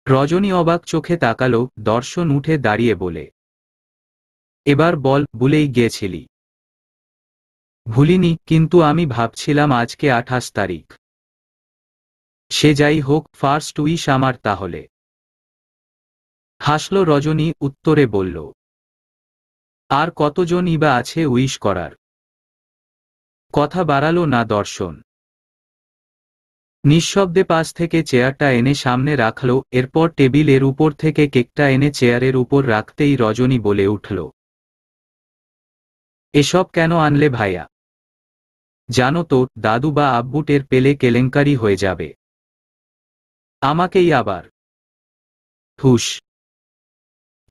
রজনী অবাক চোখে তাকালো। দর্শন উঠে দাঁড়িয়ে বলে, এবার বল, ভুলেই গিয়েছিলি? ভুলিনি, কিন্তু আমি ভাবছিলাম আজকে 28 তারিখ। সে যাই হোক, ফার্স্ট উইশ আমার তাহলে। হাসল রজনী, উত্তরে বলল, আর কতজনই বা আছে উইশ করার? কথা বাড়ালো না দর্শন। নিঃশব্দে পাশ থেকে চেয়ারটা এনে সামনে রাখল, এরপর টেবিলের উপর থেকে কেকটা এনে চেয়ারের উপর রাখতেই রজনী বলে উঠল, এসব কেন আনলে ভাইয়া? জানো তো, দাদু বা আব্বু টের পেলে কেলেঙ্কারি হয়ে যাবে। আমাকেই আবার। হুশ,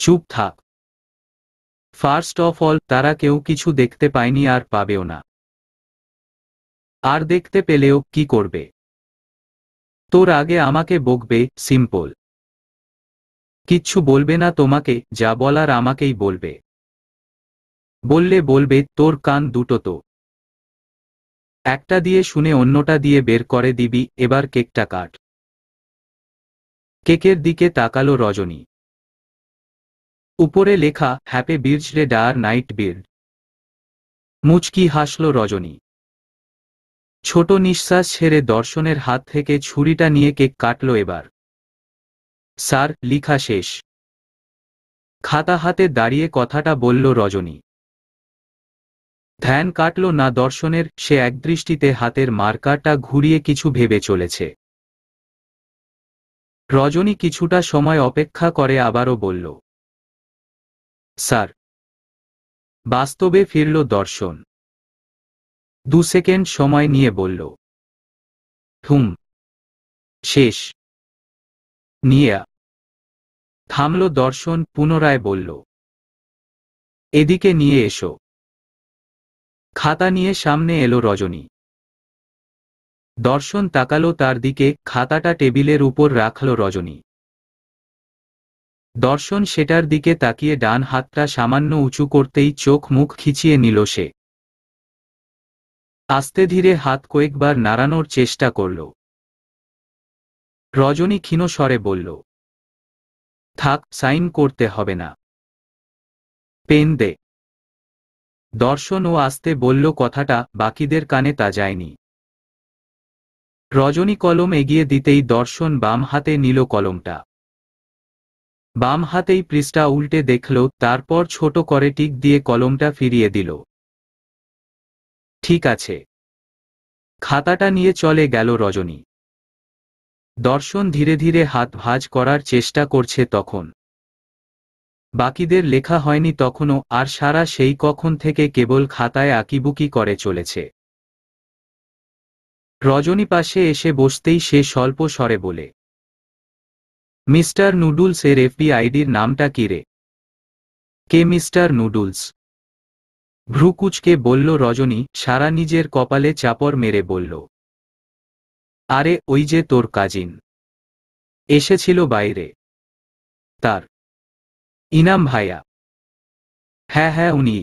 চুপ থাক। ফার্স্ট অফ অল, তারা কেউ কিছু দেখতে পায়নি আর পাবেও না। আর দেখতে পেলেও কি করবে? তোর আগে আমাকে বকবে, সিম্পল। কিচ্ছু বলবে না তোমাকে, যা বলার আমাকেই বলবে। বললে বলবে, তোর কান দুটো তো। একটা দিয়ে শুনে অন্যটা দিয়ে বের করে দিবি। এবার কেকটা কাট। কেকের দিকে তাকালো রজনী। উপরে লেখা, হ্যাপি বার্থডে ডিয়ার নাইট বির্ড। মুচকি হাসল রজনী। ছোট নিঃশ্বাস ছেড়ে দর্শনের হাত থেকে ছুরিটা নিয়ে কেক কাটল এবার। স্যার, লিখা শেষ। খাতা হাতে দাঁড়িয়ে কথাটা বলল রজনী। ধ্যান কাটল না দর্শনের, সে একদৃষ্টিতে হাতের মার্কারটা ঘুরিয়ে কিছু ভেবে চলেছে। রজনী কিছুটা সময় অপেক্ষা করে আবারও বলল, স্যার। বাস্তবে ফিরল দর্শন। 2 সেকেন্ড সময় নিয়ে বলল, হুম। শেষ। নিয়া। থামল দর্শন, পুনরায় বলল, এদিকে নিয়ে এসো। খাতা নিয়ে সামনে এলো রজনী। দর্শন তাকালো তার দিকে, খাতাটা টেবিলের উপর রাখল রজনী। দর্শন সেটার দিকে তাকিয়ে ডান হাতটা সামান্য উঁচু করতেই চোখ মুখ খিচিয়ে নিল সে। আস্তে ধীরে হাত কয়েকবার নাড়ানোর চেষ্টা করল। রজনী ক্ষীণ স্বরে বলল, থাক, সাইন করতে হবে না। পেন দে। দর্শন ও আস্তে বলল কথাটা, বাকিদের কানে তা যায়নি। রজনী কলম এগিয়ে দিতেই দর্শন বাম হাতে নিল কলমটা। বাম হাতেই পৃষ্ঠা উল্টে দেখল, তারপর ছোট করে টিক দিয়ে কলমটা ফিরিয়ে দিল। ঠিক আছে। খাতাটা নিয়ে চলে গেল রজনী। দর্শন ধীরে ধীরে হাত ভাঁজ করার চেষ্টা করছে তখন। বাকিদের লেখা হয়নি তখনও, আর সারা সেই কখন থেকে কেবল খাতায় আঁকিবুকি করে চলেছে। রজনী পাশে এসে বসতেই সে স্বল্প স্বরে বলে, মিস্টার নুডলস এর এফবি আইডির নামটা কি রে? কে মিস্টার নুডলস? ভ্রুকুচকে বলল রজনী, সারা নিজের কপালে চাপড় মেরে বলল, আরে ওই যে তোর কাজিন এসেছিল বাইরে। তার। ইনাম ভাইয়া। হ্যাঁ হ্যাঁ, উনি।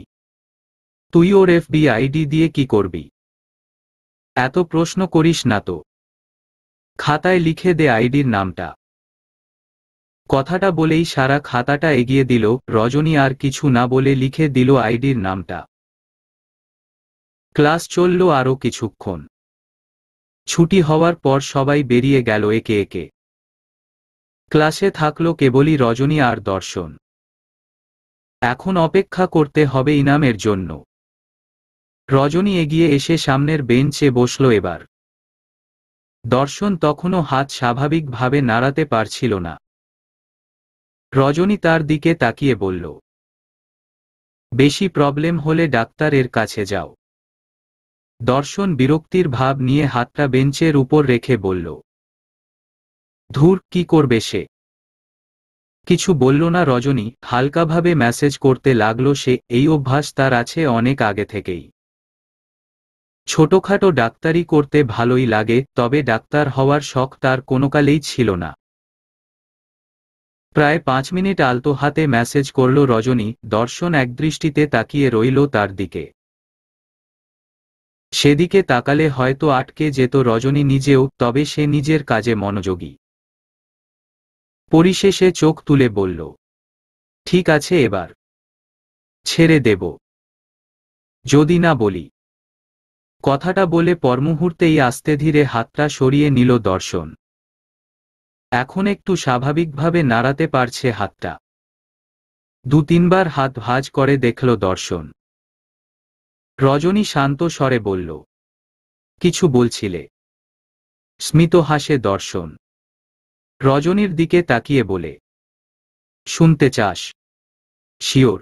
তুই ওর এফবি আইডি দিয়ে কি করবি? এত প্রশ্ন করিস না তো। খাতায় লিখে দে আইডির নামটা। কথাটা বলেই সারা খাতাটা এগিয়ে দিল। রজনী আর কিছু না বলে লিখে দিল আইডির নামটা। ক্লাস চলল আরও কিছুক্ষণ। ছুটি হওয়ার পর সবাই বেরিয়ে গেল একে একে। ক্লাসে থাকল কেবলই রজনী আর দর্শন। এখন অপেক্ষা করতে হবে ইনামের জন্য। রজনী এগিয়ে এসে সামনের বেঞ্চে বসল এবার। দর্শন তখনও হাত স্বাভাবিকভাবে নাড়াতে পারছিল না। রজনী তার দিকে তাকিয়ে বলল, বেশি প্রবলেম হলে ডাক্তারের কাছে যাও। দর্শন বিরক্তির ভাব নিয়ে হাতটা বেঞ্চের উপর রেখে বলল, ধুর, কি করবে সে? কিছু বলল না রজনী, হালকাভাবে মেসেজ করতে লাগল সে। এই অভ্যাস তার আছে অনেক আগে থেকেই। ছোটখাটো ডাক্তারি করতে ভালোই লাগে, তবে ডাক্তার হওয়ার শখ তার কোনোকালেই ছিল না। প্রায় 5 মিনিট আলতো হাতে মেসেজ করল রজনী। দর্শন একদৃষ্টিতে তাকিয়ে রইল তার দিকে। সেদিকে তাকালে হয়তো আটকে যেত রজনী নিজেও, তবে সে নিজের কাজে মনোযোগী। পরিশেষে চোখ তুলে বলল, ঠিক আছে এবার ছেড়ে দেব, যদি না বলি। কথাটা বলে পরমুহূর্তেই আস্তে ধীরে হাতটা সরিয়ে নিল দর্শন। এখন একটু স্বাভাবিকভাবে নাড়াতে পারছে হাতটা। 2-3 বার হাত ভাঁজ করে দেখল দর্শন। রজনী শান্ত স্বরে বলল, কিছু বলছিলে? স্মিত হাসে দর্শন। রজনীর দিকে তাকিয়ে বলে, শুনতে চাস? শিওর।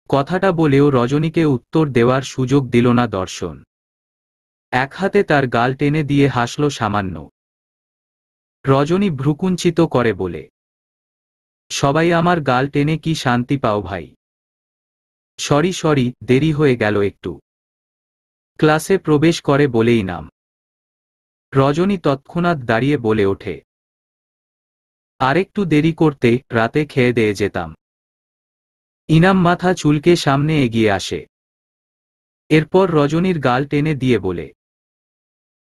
কথাটা বলেও রজনীকে উত্তর দেওয়ার সুযোগ দিল না দর্শন। এক হাতে তার গাল টেনে দিয়ে হাসল সামান্য। রজনী ভ্রুকুঞ্চিত করে বলে, সবাই আমার গাল টেনে কি শান্তি পাও ভাই? সরি, দেরি হয়ে গেল একটু। ক্লাসে প্রবেশ করে বলেই নাম। রজনী তৎক্ষণাৎ দাঁড়িয়ে বলে ওঠে, আরেকটু দেরি করতে রাতে খেয়ে দিয়ে যেতাম। ইনাম মাথা চুলকে সামনে এগিয়ে আসে। এরপর রজনীর গাল টেনে দিয়ে বলে,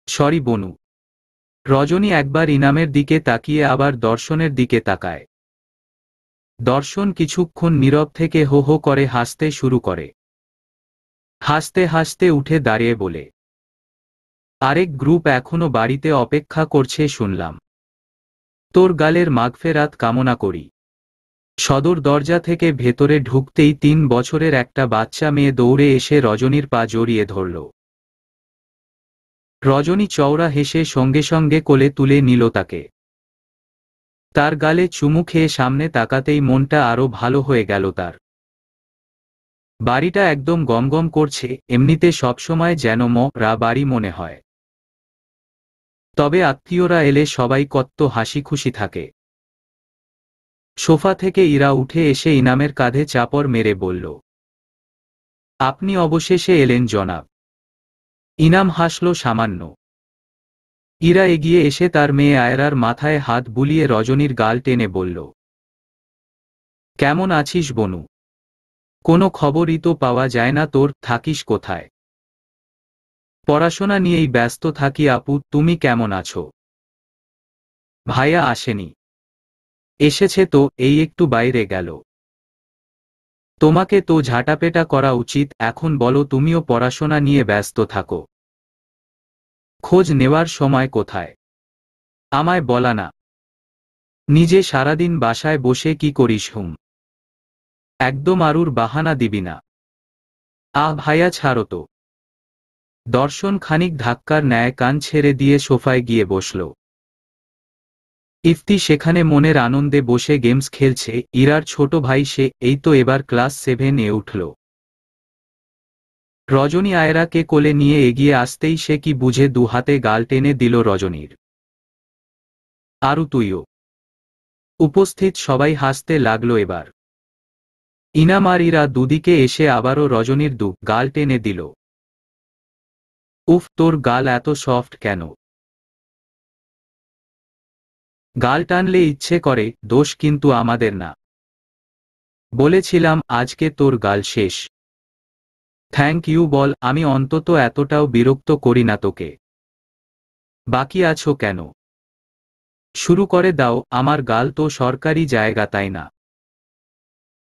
সরি বনু। রজনী একবার ইনামের দিকে তাকিয়ে আবার দর্শনের দিকে তাকায়। দর্শন কিছুক্ষণ নীরব থেকে হো হো করে হাসতে শুরু করে। হাসতে হাসতে উঠে দাঁড়িয়ে বলে, আরেক গ্রুপ এখনো বাড়িতে অপেক্ষা করছে শুনলাম। তোর গালের মাগফেরাত কামনা করি। সদর দরজা থেকে ভেতরে ঢুকতেই 3 বছরের একটা বাচ্চা মেয়ে দৌড়ে এসে রজনীর পা জড়িয়ে ধরল। রজনী চওড়া হেসে সঙ্গে সঙ্গে কোলে তুলে নিল তাকে। তার গালে চুমু খেয়ে সামনে তাকাতেই মনটা আরো ভালো হয়ে গেল তার। বাড়িটা একদম গমগম করছে, এমনিতে সবসময় যেন রা বাড়ি মনে হয়। তবে আত্মীয়রা এলে সবাই কত হাসি খুশি থাকে। সোফা থেকে ইরা উঠে এসে ইনামের কাঁধে চাপড় মেরে বলল, আপনি অবশেষে এলেন জনাব। ইনাম হাসল সামান্য। ইরা এগিয়ে এসে তার মেয়ে আয়রার মাথায় হাত বুলিয়ে রজনীর গাল টেনে বলল, কেমন আছিস বনু? কোনো খবরই তো পাওয়া যায় না তোর, থাকিস কোথায়? পড়াশোনা নিয়েই ব্যস্ত থাকি আপু, তুমি কেমন আছো? ভাইয়া আসেনি? এসেছে তো, এই একটু বাইরে গেল। তোমাকে তো ঝাঁটাপেটা করা উচিত, এখন বলো তুমিও পড়াশোনা নিয়ে ব্যস্ত থাকো। খোঁজ নেওয়ার সময় কোথায়? আমায় বলা না? নিজে সারাদিন বাসায় বসে কি করিস হুম? একদম আরুর বাহানা দিবি না। ভাইয়া ছাড়ো তো। দর্শন খানিক ধাক্কার ন্যায় কান ছেড়ে দিয়ে সোফায় গিয়ে বসল। ইফতি সেখানে মনের আনন্দে বসে গেমস খেলছে। ইরার ছোট ভাই সে, এই তো এবার ক্লাস 7-এ উঠল। রজনী আয়রাকে কোলে নিয়ে এগিয়ে আসতেই সে কি বুঝে 2 হাতে গাল টেনে দিল রজনীর। আরু তুইও। উপস্থিত সবাই হাসতে লাগলো এবার। ইনাম আর ইরা দুদিকে এসে আবারও রজনীর গাল টেনে দিল। উফ, তোর গাল এত সফট কেন? গাল টানলে ইচ্ছে করে, দোষ কিন্তু আমাদের না। বলেছিলাম আজকে তোর গাল শেষ। থ্যাংক ইউ বল, আমি অন্তত এতটাও বিরক্ত করি না তোকে। বাকি আছো কেন? শুরু করে দাও, আমার গাল তো সরকারি জায়গা তাই না?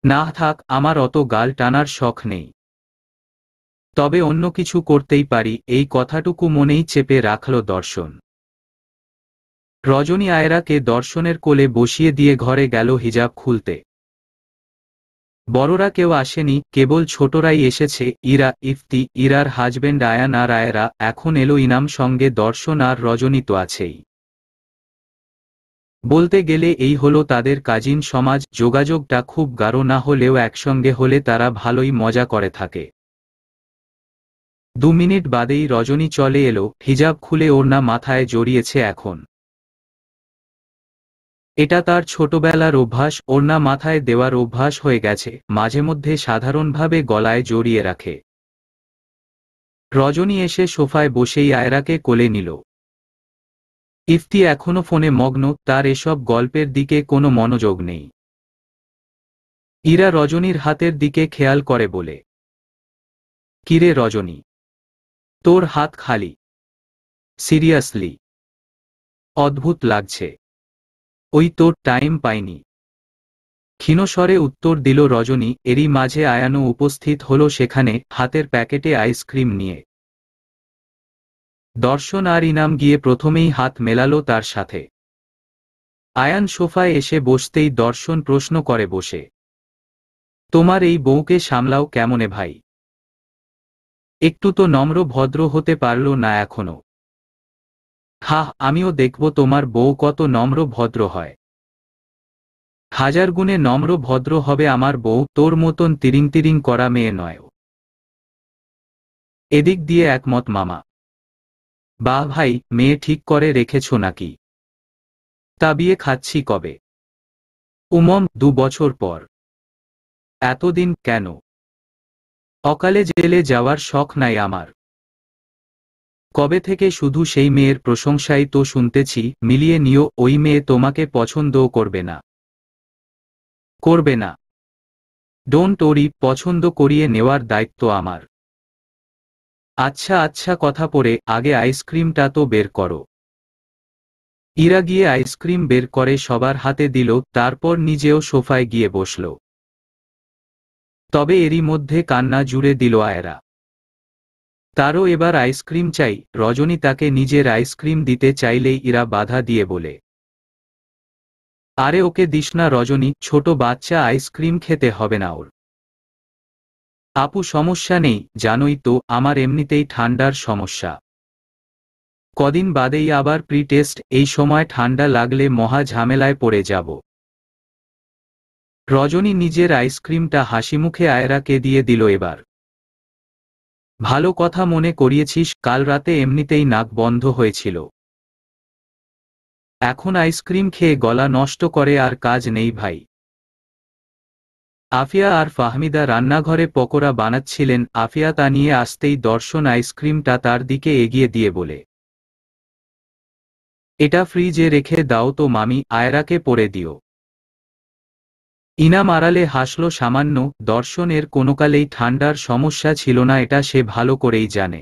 না থাক, আমার অত গাল টানার শখ নেই। তবে অন্য কিছু করতেই পারি, এই কথাটুকু মনেই চেপে রাখল দর্শন। রজনী আয়রাকে দর্শনের কোলে বসিয়ে দিয়ে ঘরে গেল হিজাব খুলতে। বড়রা কেউ আসেনি, কেবল ছোটরাই এসেছে। ইরা, ইফতি, ইরার হাজবেন্ড আয়ান আর আয়রা, এখন এলো ইনাম, সঙ্গে দর্শন আর রজনী তো আছেই। বলতে গেলে এই হলো তাদের কাজিন সমাজ। যোগাযোগটা খুব গাঢ় না হলেও একসঙ্গে হলে তারা ভালোই মজা করে থাকে। 2 মিনিট বাদেই রজনী চলে এলো, হিজাব খুলে ওড়না মাথায় জড়িয়েছে এখন। এটা তার ছোটবেলার অভ্যাস, ওড়না মাথায় দেওয়ার অভ্যাস হয়ে গেছে, মাঝেমধ্যে সাধারণভাবে গলায় জড়িয়ে রাখে। রজনী এসে সোফায় বসেই আয়রাকে কোলে নিল। ইফতি এখনো ফোনে মগ্ন, তার এসব গল্পের দিকে কোনো মনোযোগ নেই। ইরা রজনীর হাতের দিকে খেয়াল করে বলে, কিরে রজনী, তোর হাত খালি? সিরিয়াসলি? অদ্ভুত লাগছে। ওই তো টাইম পাইনি, ক্ষীণস্বরে উত্তর দিল রজনী। এরই মাঝে আয়ানও উপস্থিত হল সেখানে, হাতের প্যাকেটে আইসক্রিম নিয়ে। দর্শন আর ইনাম গিয়ে প্রথমেই হাত মেলালো তার সাথে। আয়ান সোফায় এসে বসতেই দর্শন প্রশ্ন করে বসে, তোমার এই বউকে সামলাও কেমনে ভাই? একটু তো নম্র ভদ্র হতে পারল না এখনো? হাহ, আমিও দেখব তোমার বউ কত নম্র ভদ্র হয়। হাজার গুণে নম্র ভদ্র হবে আমার বউ, তোর মতন তিরিং তিরিং করা মেয়ে নয়। এদিক দিয়ে একমত মামা। বাহ ভাই, মেয়ে ঠিক করে রেখেছ নাকি? তা বিয়ে খাচ্ছি কবে? উমম, 2 বছর পর। এতদিন কেন? অকালে জেলে যাওয়ার শখ নাই আমার। কবে থেকে শুধু সেই মেয়ের প্রশংসাই তো শুনতেছি। মিলিয়ে নিও, ওই মেয়ে তোমাকে পছন্দও করবে না। করবে না? ডোন্ট ওরি, পছন্দ করিয়ে নেওয়ার দায়িত্ব আমার। আচ্ছা আচ্ছা, কথা পড়ে, আগে আইসক্রিমটা তো বের করো। ইরা গিয়ে আইসক্রিম বের করে সবার হাতে দিল, তারপর নিজেও সোফায় গিয়ে বসল। তবে এরই মধ্যে কান্না জুড়ে দিল আয়রা। তারও এবার আইসক্রিম চাই। রজনী তাকে নিজের আইসক্রিম দিতে চাইলেই ইরা বাধা দিয়ে বলে, আরে ওকে দিস না রজনী, ছোট বাচ্চা, আইসক্রিম খেতে হবে না ওর। আপু সমস্যা নেই, জানোই তো আমার এমনিতেই ঠান্ডার সমস্যা। কদিন বাদেই আবার প্রি টেস্ট, এই সময় ঠান্ডা লাগলে মহা ঝামেলায় পড়ে যাব। রজনী নিজের আইসক্রিমটা হাসিমুখে আয়রাকে দিয়ে দিল এবার। ভালো কথা মনে করিয়েছিস, কাল রাতে এমনিতেই নাক বন্ধ হয়েছিল। এখন আইসক্রিম খেয়ে গলা নষ্ট করে আর কাজ নেই ভাই। আফিয়া আর ফাহমিদা রান্নাঘরে পকোড়া বানাচ্ছিলেন। আফিয়া তা নিয়ে আসতেই দর্শন আইসক্রিমটা তার দিকে এগিয়ে দিয়ে বলে, এটা ফ্রিজে রেখে দাও তো মামি, আয়রাকে পরে দিও। ইনাম আড়ালে হাসল সামান্য। দর্শনের কোনোকালেই ঠান্ডার সমস্যা ছিল না, এটা সে ভালো করেই জানে।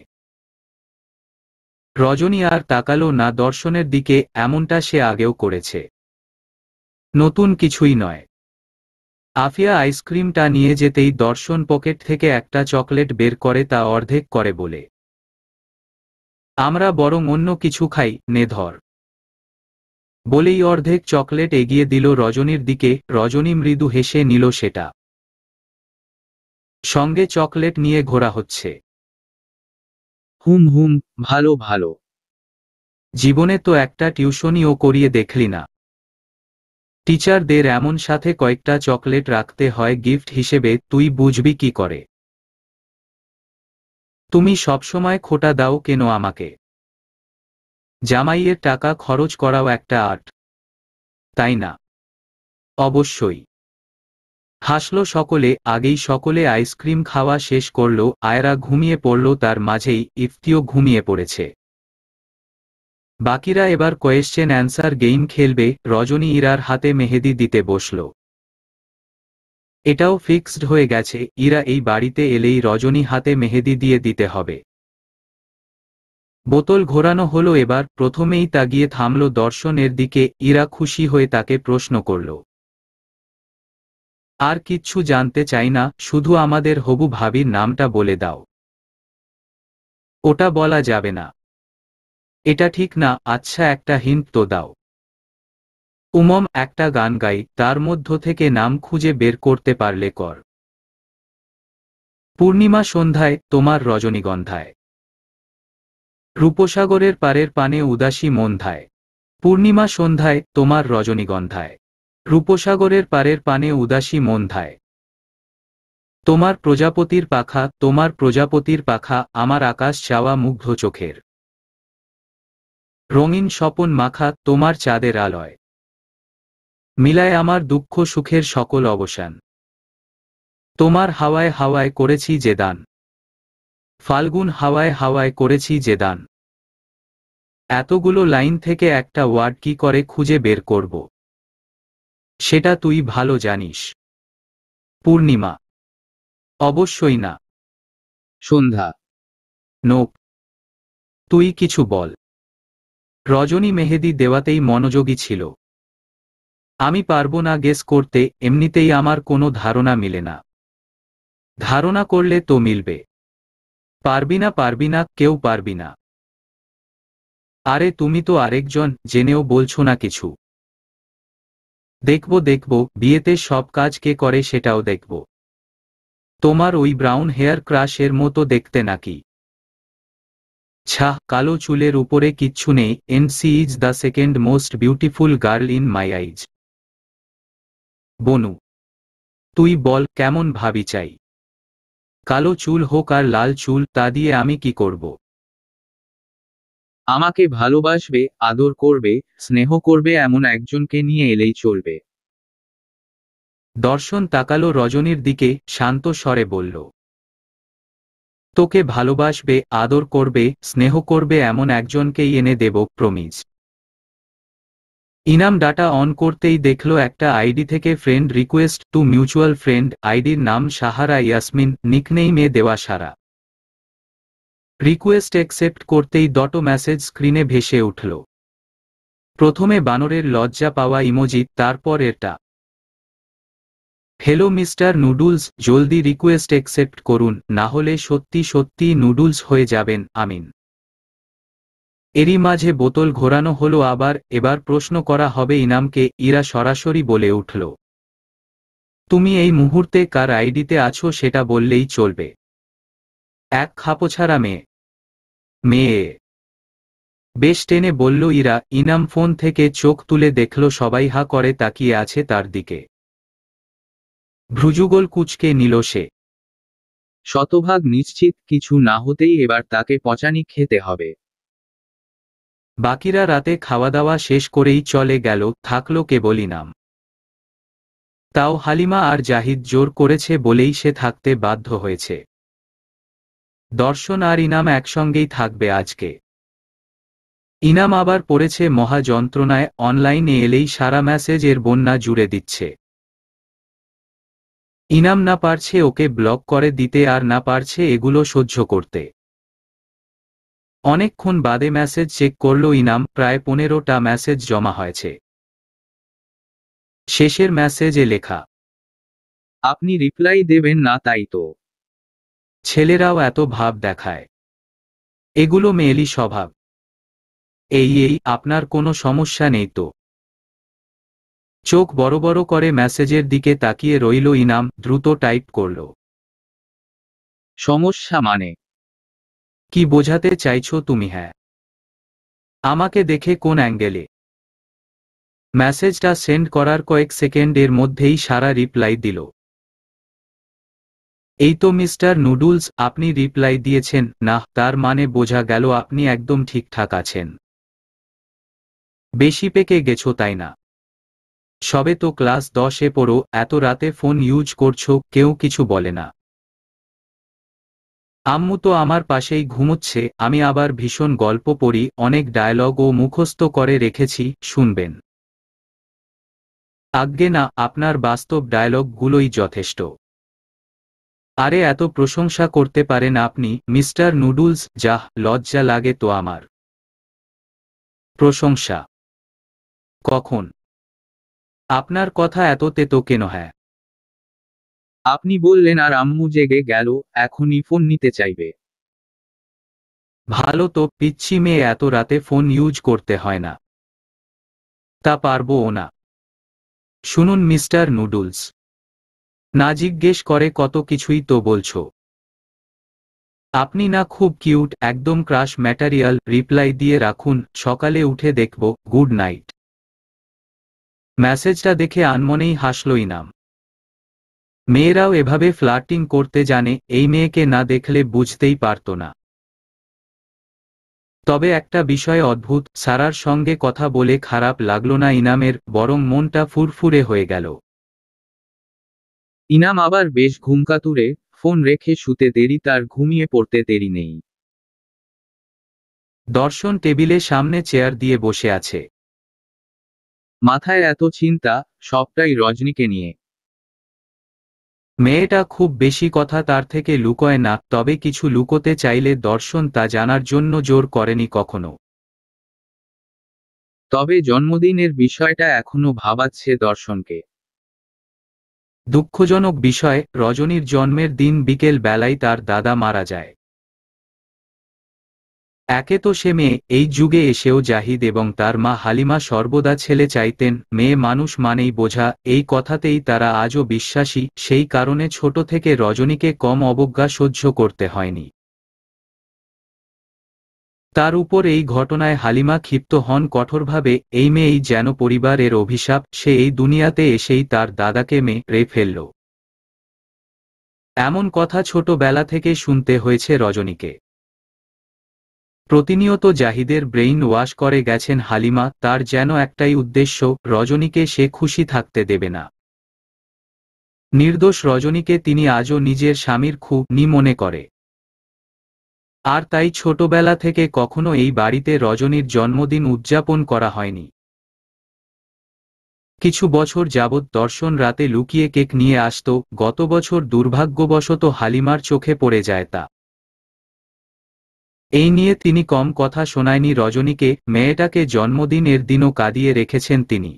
রজনী আর তাকালো না দর্শনের দিকে, এমনটা সে আগেও করেছে, নতুন কিছুই নয়। আফিয়া আইসক্রিমটা নিয়ে যেতেই দর্শন পকেট থেকে একটা চকলেট বের করে, তা অর্ধেক করে বলে, আমরা বরং অন্য কিছু খাই, নে ধর। বলেই অর্ধেক চকলেট এগিয়ে দিল রজনীর দিকে। রজনী মৃদু হেসে নিল সেটা। সঙ্গে চকলেট নিয়ে ঘোরা হচ্ছে। হুম হুম, ভালো ভালো। জীবনে তো একটা টিউশনিও করিয়ে দেখলি না। টিচারদের এমন সাথে কয়েকটা চকলেট রাখতে হয় গিফট হিসেবে, তুই বুঝবি কি করে? তুমি সবসময় খোটা দাও কেন আমাকে? জামাইয়ের টাকা খরচ করাও একটা আর্ট, তাই না? অবশ্যই। হাসল সকলে। আগেই সকলে আইসক্রিম খাওয়া শেষ করল। আয়রা ঘুমিয়ে পড়ল, তার মাঝেই ইফতিও ঘুমিয়ে পড়েছে। বাকিরা এবার কোয়েশ্চেন অ্যান্সার গেম খেলবে। রজনী ইরার হাতে মেহেদি দিতে বসল। এটাও ফিক্সড হয়ে গেছে, ইরা এই বাড়িতে এলেই রজনী হাতে মেহেদি দিয়ে দিতে হবে। বোতল ঘোরানো হলো এবার। প্রথমেই তাকিয়ে থামল দর্শনের দিকে। ইরা খুশি হয়ে তাকে প্রশ্ন করল, আর কিচ্ছু জানতে চাই না, শুধু আমাদের হবু ভাবির নামটা বলে দাও। ওটা বলা যাবে না। এটা ঠিক না। আচ্ছা, একটা হিন্ট তো দাও। উমম, একটা গান গাই, তার মধ্য থেকে নাম খুঁজে বের করতে পারলে কর। পূর্ণিমা সন্ধ্যায়, তোমার রজনীগন্ধায়। রূপসাগরের পারের পানে উদাসী মন্ধায়। পূর্ণিমা সন্ধ্যায়, তোমার রজনীগন্ধায়। রূপসাগরের পারের পানে উদাসী মন্ধায়। তোমার প্রজাপতির পাখা, তোমার প্রজাপতির পাখা, আমার আকাশ চাওয়া মুগ্ধ চোখের। রঙিন স্বপন মাখা, তোমার চাঁদের আলয়। মিলায় আমার দুঃখ সুখের সকল অবসান। তোমার হাওয়ায় হাওয়ায় করেছি যে দান। ফাল্গুন হাওয়ায় হাওয়ায় করেছি যে দান। এতগুলো লাইন থেকে একটা ওয়ার্ড কি করে খুঁজে বের করব, সেটা তুই ভালো জানিস। পূর্ণিমা? অবশ্যই না। সন্ধ্যা? নোপ। তুই কিছু বল। রজনী মেহেদি দেওয়াতেই মনোযোগী ছিল। আমি পারবো না গেস করতে, এমনিতেই আমার কোনো ধারণা মিলে না। ধারণা করলে তো মিলবে। পারবি না, কেউ পারবি না। আরে তুমি তো আরেকজন, জেনেও বলছো না কিছু। দেখব, বিয়েতে সব কাজ কে করে সেটাও দেখব। তোমার ওই ব্রাউন হেয়ার ক্রাশ এর মতো দেখতে নাকি? ছাহ, কালো চুলের উপরে কিচ্ছু নেই, and she is the second most beautiful girl in my eyes. বনু, তুই বল কেমন ভাবি চাই? কালো চুল হোক আর লাল চুল, তা দিয়ে আমি কি করব? আমাকে ভালোবাসবে, আদর করবে, স্নেহ করবে এমন একজনকে নিয়ে এলেই চলবে। দর্শন তাকালো রজনীর দিকে, শান্ত স্বরে বলল, তোকে ভালোবাসবে, আদর করবে, স্নেহ করবে এমন একজনকেই এনে দেব, প্রমিজ। ইনাম ডাটা অন করতেই দেখল একটা আইডি থেকে friend request to mutual friend. আইডির নাম সাহারা ইয়াসমিন, নিকনেইমে দেওয়া সারা। রিকোয়েস্ট অ্যাকসেপ্ট করতেই দুটো মেসেজ স্ক্রিনে ভেসে উঠল। প্রথমে বানরের লজ্জা পাওয়া ইমোজি, তারপর এটা। হ্যালো মিস্টার নুডলস, জলদি রিকোয়েস্ট অ্যাকসেপ্ট করুন, না হলে সত্যি সত্যি নুডলস হয়ে যাবেন, আমিন। এরই মাঝে বোতল ঘোরানো হলো আবার, এবার প্রশ্ন করা হবে ইনামকে। ইরা সরাসরি বলে উঠল, তুমি এই মুহূর্তে কার আইডিতে আছো সেটা বললেই চলবে। এক খাপোছাড়া মেয়ে। মেয়ে? বেশ টেনে বলল ইরা। ইনাম ফোন থেকে চোখ তুলে দেখল সবাই হা করে তাকিয়ে আছে তার দিকে। ভ্রুযুগল কুঁচকে নিল সে। শতভাগ নিশ্চিত কিছু না হতেই এবার তাকে পচানি খেতে হবে। বাকিরা রাতে খাওয়া দাওয়া শেষ করেই চলে গেল, থাকলো কেবল ইনাম। তাও হালিমা আর জাহিদ জোর করেছে বলেই সে থাকতে বাধ্য হয়েছে। দর্শন আর ইনাম একসঙ্গেই থাকবে আজকে। ইনাম আবার পড়েছে মহা যন্ত্রণায়, অনলাইনে এলেই সারা মেসেজ এর বন্যা জুড়ে দিচ্ছে। ইনাম না পারছে ওকে ব্লক করে দিতে, আর না পারছে এগুলো সহ্য করতে। অনেকক্ষণ বাদে মেসেজ চেক করল ইনাম, প্রায় 15টা মেসেজ জমা হয়েছে। শেষের মেসেজে লেখা, আপনি রিপ্লাই দেবেন না তাই তো। ছেলেরাও এত ভাব দেখায়? এগুলো মেয়েলি স্বভাব। এই আপনার কোনো সমস্যা নেই তো? চোখ বড় বড় করে মেসেজের দিকে তাকিয়ে রইল ইনাম, দ্রুত টাইপ করল, সমস্যা মানে? কি বোঝাতে চাইছো তুমি? হ্যাঁ, আমাকে দেখে কোন অ্যাঙ্গেলে? মেসেজটা সেন্ড করার কয়েক সেকেন্ডের মধ্যেই সারা রিপ্লাই দিল, এই তো মিস্টার নুডলস, আপনি রিপ্লাই দিয়েছেন না, তার মানে বোঝা গেল আপনি একদম ঠিকঠাক আছেন। বেশি পেকে গেছো তাই না? সবে তো ক্লাস 10-এ পড়ো, এত রাতে ফোন ইউজ করছো, কেউ কিছু বলে না? আম্মু তো আমার পাশেই ঘুমোচ্ছে, আমি আবার ভীষণ গল্প পড়ি, অনেক ডায়লগ ও মুখস্থ করে রেখেছি, শুনবেন? আজ্ঞে না, আপনার বাস্তব ডায়লগগুলোই যথেষ্ট। আরে এত প্রশংসা করতে পারেন আপনি, মিস্টার নুডলস, যাহ, লজ্জা লাগে তো আমার। প্রশংসা? কখন? আপনার কথা এত তেতো কেন? হ্যাঁ, আপনি বললেন আর আম্মু জেগে গেল, এখনই ফোন নিতে চাইবে। ভালো তো, পিচ্ছি মেয়ে, এত রাতে ফোন ইউজ করতে হয় না। তা পারবো না। শুনুন মিস্টার নুডলস, না জিজ্ঞেস করে কত কিছুই তো বলছো। আপনি না খুব কিউট, একদম ক্রাশ ম্যাটারিয়াল, রিপ্লাই দিয়ে রাখুন, সকালে উঠে দেখব, গুড নাইট। মেসেজটা দেখে আনমনেই হাসল ইনাম। মেয়েরাও এভাবে ফ্লার্টিং করতে জানে, এই মেয়েকে না দেখলে বুঝতেই পারত না। তবে একটা বিষয় অদ্ভুত, সারার সঙ্গে কথা বলে খারাপ লাগলো না ইনামের, বরং মনটা ফুরফুরে হয়ে গেল। ইনাম আবার বেশ ঘুমকাতুরে, ফোন রেখে শুতে দেরি, তার ঘুমিয়ে পড়তে দেরি নেই। দর্শন টেবিলে সামনে চেয়ার দিয়ে বসে আছে। মাথায় এত চিন্তা, সবটাই রজনীকে নিয়ে। মেয়েটা খুব বেশি কথা তার থেকে লুকোয় না, তবে কিছু লুকোতে চাইলে দর্শন তা জানার জন্য জোর করেনি কখনো। তবে জন্মদিনের বিষয়টা এখনো ভাবাচ্ছে দর্শনকে। দুঃখজনক বিষয়, রজনীর জন্মের দিন বিকেল বেলায় তার দাদা মারা যায়। একে তো সে মেয়ে, এই যুগে এসেও জাহিদ এবং তার মা হালিমা সর্বদা ছেলে চাইতেন, মেয়ে মানুষ মানেই বোঝা, এই কথাতেই তারা আজও বিশ্বাসী, সেই কারণে ছোট থেকে রজনীকে কম অবজ্ঞা সহ্য করতে হয়নি। তার উপর এই ঘটনায় হালিমা ক্ষিপ্ত হন কঠোরভাবে, এই মেয়েই যেন পরিবারের অভিশাপ, সে এই দুনিয়াতে এসেই তার দাদাকে মেরে ফেলল। এমন কথা ছোটবেলা থেকে শুনতে হয়েছে রজনীকে। প্রতিনিয়ত জাহিদের ব্রেইন ওয়াশ করে গেছেন হালিমা, তার যেন একটাই উদ্দেশ্য, রজনীকে সে খুশি থাকতে দেবে না। নির্দোষ রজনীকে তিনি আজও নিজের স্বামীর খুনি মনে করে। আর তাই ছোটবেলা থেকে কখনো এই বাড়িতে রজনীর জন্মদিন উদযাপন করা হয়নি। কিছু বছর যাবৎ দর্শন রাতে লুকিয়ে কেক নিয়ে আসত, গত বছর দুর্ভাগ্যবশত হালিমার চোখে পড়ে যায় তা। এই নিয়ে তিনি কম কথা শোনায়নি রজনীকে, মেয়েটাকে জন্মদিনের দিনও কাঁদিয়ে রেখেছেন তিনি।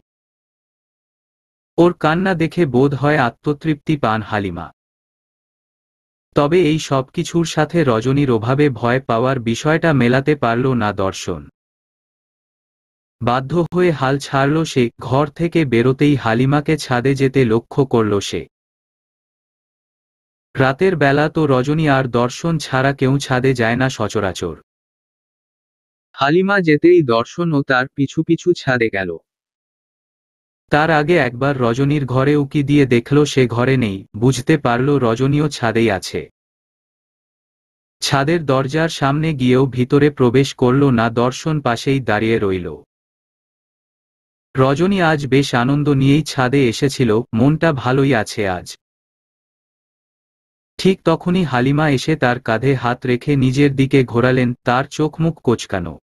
ওর কান্না দেখে বোধ হয় আত্মতৃপ্তি পান হালিমা। তবে এই সব কিছুর সাথে রজনীর অভাবে ভয় পাওয়ার বিষয়টা মেলাতে পারল না দর্শন। বাধ্য হয়ে হাল ছাড়ল সে, ঘর থেকে বেরোতেই হালিমাকে ছাদে যেতে লক্ষ্য করল সে। রাতের বেলা তো রজনী আর দর্শন ছাড়া কেউ ছাদে যায় না সচরাচর। হালিমা যেতেই দর্শনও তার পিছু পিছু ছাদে গেল। তার আগে একবার রজনীর ঘরে উকি দিয়ে দেখল সে ঘরে নেই, বুঝতে পারল রজনীও ছাদেই আছে। ছাদের দরজার সামনে গিয়েও ভিতরে প্রবেশ করল না, দর্শন পাশেই দাঁড়িয়ে রইল। রজনী আজ বেশ আনন্দ নিয়েই ছাদে এসেছিল, মনটা ভালোই আছে আজ। ঠিক তখনই হালিমা এসে তার কাঁধে হাত রেখে নিজের দিকে ঘোরালেন, তার চোখ মুখ কোঁচকানো।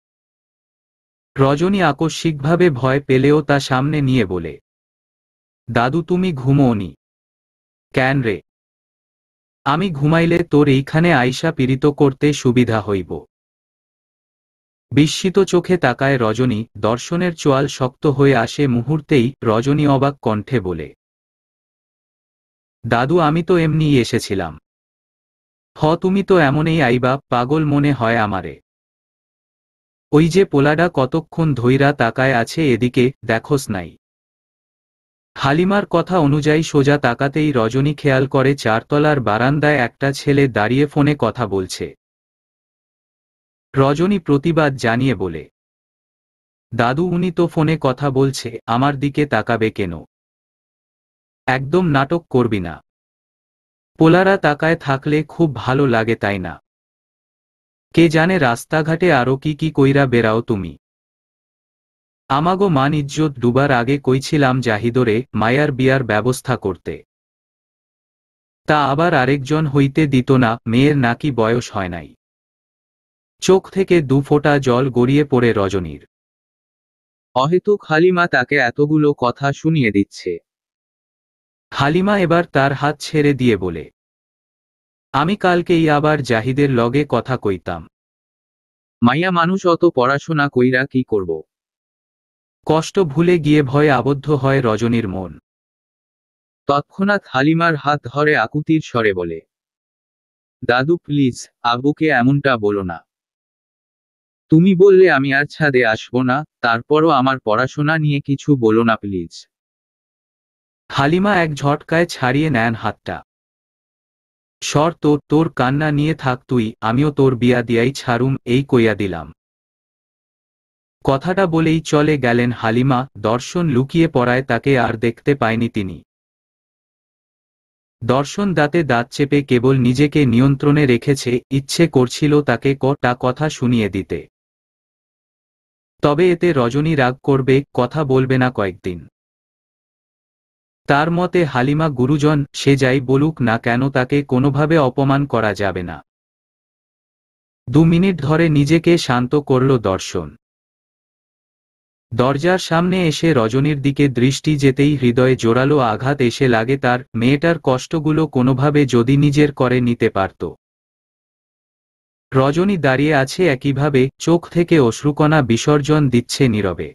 রজনী আকস্মিকভাবে ভয় পেলেও তা সামনে নিয়ে বলে, দাদু তুমি ঘুমোওনি কেন রে? আমি ঘুমাইলে তোর এইখানে আইসা পীড়িত করতে সুবিধা হইব। বিস্মিত চোখে তাকায় রজনী, দর্শনের চোয়াল শক্ত হয়ে আসে মুহূর্তেই, রজনী অবাক কণ্ঠে বলে, দাদু আমি তো এমনিই এসেছিলাম। তুমি তো এমনই আইবা, পাগল মনে হয় আমারে। ওই যে পোলাডা কতক্ষণ ধইরা তাকায় আছে এদিকে, দেখোস নাই? হালিমার কথা অনুযায়ী সোজা তাকাতেই রজনী খেয়াল করে চারতলার বারান্দায় একটা ছেলে দাঁড়িয়ে ফোনে কথা বলছে। রজনী প্রতিবাদ জানিয়ে বলে, দাদু উনি তো ফোনে কথা বলছে, আমার দিকে তাকাবে কেন? একদম নাটক করবি না। পোলারা তাকায় থাকলে খুব ভালো লাগে তাই না? কে জানে রাস্তাঘাটে আরো কি কি কইরা বেরাও তুমি। আমাগো মান ইজ্জত ডুবার আগে কইছিলাম জাহিদরে মায়ার বিয়ার ব্যবস্থা করতে। তা আবার আরেকজন হইতে দিত না, মেয়ের নাকি বয়স হয় নাই। চোখ থেকে দু ফোঁটা জল গড়িয়ে পড়ে রজনীর। অহেতুক হালিমা তাকে এতগুলো কথা শুনিয়ে দিচ্ছে। হালিমা এবার তার হাত ছেড়ে দিয়ে বলে, আমি কালকেই আবার জাহিদের লগে কথা কইতাম। মাইয়া মানুষ অত পড়াশোনা কইরা কি করব? কষ্ট ভুলে গিয়ে ভয়ে আবদ্ধ হয় রজনীর মন। তৎক্ষণাৎ হালিমার হাত ধরে আকুতির স্বরে বলে, দাদু প্লিজ, আব্বুকে এমনটা বলো না। তুমি বললে আমি আর ছাদে আসবো না, তারপরও আমার পড়াশোনা নিয়ে কিছু বলো না প্লিজ। হালিমা এক ঝটকায় ছাড়িয়ে নেন হাতটা। শর্ত, তোর কান্না নিয়ে থাক তুই, আমিও তোর বিয়া দিয়াই ছাড়ুম, এই কইয়া দিলাম। কথাটা বলেই চলে গেলেন হালিমা, দর্শন লুকিয়ে পড়ায় তাকে আর দেখতে পায়নি তিনি। দর্শন দাঁতে দাঁত চেপে কেবল নিজেকে নিয়ন্ত্রণে রেখেছে, ইচ্ছে করছিল তাকে কটা কথা শুনিয়ে দিতে। তবে এতে রজনী রাগ করবে, কথা বলবে না কয়েকদিন। তার মতে হালিমা গুরুজন, সে যাই বলুক না কেন তাকে কোনোভাবে অপমান করা যাবে না। 2 মিনিট ধরে নিজেকে শান্ত করল দর্শন। দরজার সামনে এসে রজনীর দিকে দৃষ্টি যেতেই হৃদয়ে জোরালো আঘাত এসে লাগে তার, মেয়েটার কষ্টগুলো কোনোভাবে যদি নিজের করে নিতে পারত। রজনী দাঁড়িয়ে আছে একইভাবে, চোখ থেকে অশ্রুকণা বিসর্জন দিচ্ছে নীরবে।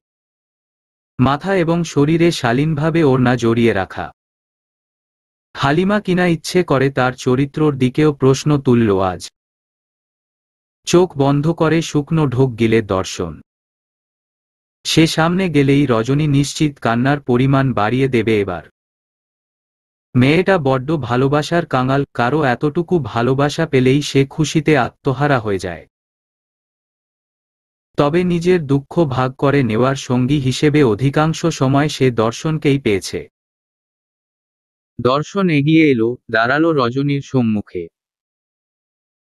মাথা এবং শরীরে শালীনভাবে ওড়না জড়িয়ে রাখা। হালিমা কিনা ইচ্ছে করে তার চরিত্রর দিকেও প্রশ্ন তুলল আজ। চোখ বন্ধ করে শুকনো ঢোক গিলে দর্শন। সে সামনে গেলেই রজনী নিশ্চিত কান্নার পরিমাণ বাড়িয়ে দেবে এবার। মেয়েটা বড্ড ভালোবাসার কাঙাল, কারো এতটুকু ভালোবাসা পেলেই সে খুশিতে আত্মহারা হয়ে যায়। তবে নিজের দুঃখ ভাগ করে নেওয়ার সঙ্গী হিসেবে অধিকাংশ সময় সে দর্শনকেই পেয়েছে। দর্শন এগিয়ে এলো, দাঁড়ালো রজনীর সম্মুখে।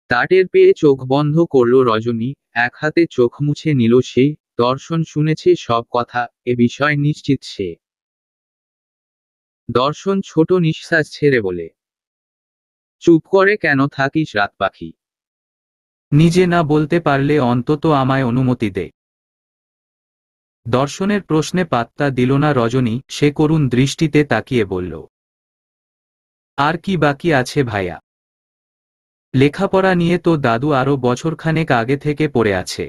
তাটের পেয়ে চোখ বন্ধ করল রজনী, এক হাতে চোখ মুছে নিল সে। দর্শন শুনেছে সব কথা, এ বিষয় নিশ্চিত সে। দর্শন ছোট নিঃশ্বাস ছেড়ে বলে, চুপ করে কেন থাকিস রাত পাখি? নিজে না বলতে পারলে অন্তত আমায় অনুমতি দে। দর্শনের প্রশ্নে পাত্তা দিল না রজনী, সে করুণ দৃষ্টিতে তাকিয়ে বলল, আর কি বাকি আছে ভাইয়া? লেখাপড়া নিয়ে তো দাদু আরো বছরখানেক আগে থেকে পড়ে আছে।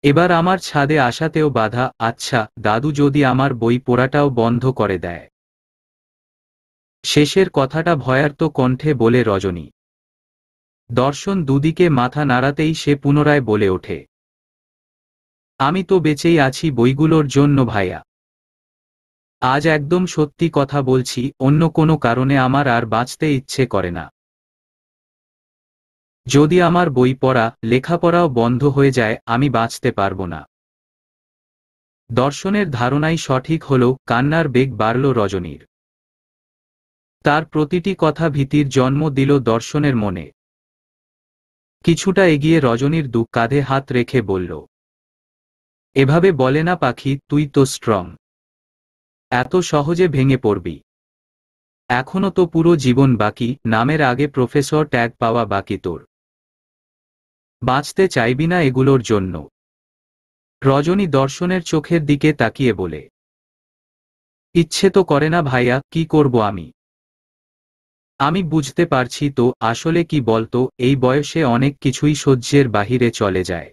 এবার আমার ছাদে আসাতেও বাধা। আচ্ছা, দাদু যদি আমার বই পড়াটাও বন্ধ করে দেয়? শেষের কথাটা ভয়ার্ত কণ্ঠে বলে রজনী। দর্শন দুদিকে মাথা নাড়াতেই সে পুনরায় বলে ওঠে, আমি তো বেঁচেই আছি বইগুলোর জন্য ভাইয়া। আজ একদম সত্যি কথা বলছি, অন্য কোনো কারণে আমার আর বাঁচতে ইচ্ছে করে না। যদি আমার বই পড়া, লেখাপড়াও বন্ধ হয়ে যায়, আমি বাঁচতে পারব না। দর্শনের ধারণাই সঠিক হল, কান্নার বেগ বাড়ল রজনীর। তার প্রতিটি কথা ভীতির জন্ম দিল দর্শনের মনে। কিছুটা এগিয়ে রজনীর কাঁধে হাত রেখে বলল, এভাবে বলে না পাখি, তুই তো স্ট্রং। এত সহজে ভেঙে পড়বি? এখনো তো পুরো জীবন বাকি, নামের আগে প্রফেসর ট্যাগ পাওয়া বাকি তোর। বাঁচতে চাইবি না এগুলোর জন্য? রজনী দর্শনের চোখের দিকে তাকিয়ে বলে, ইচ্ছে তো করে না ভাইয়া, কি করব আমি? আমি বুঝতে পারছি তো, আসলে কি বলতো, এই বয়সে অনেক কিছুই সহ্যের বাহিরে চলে যায়।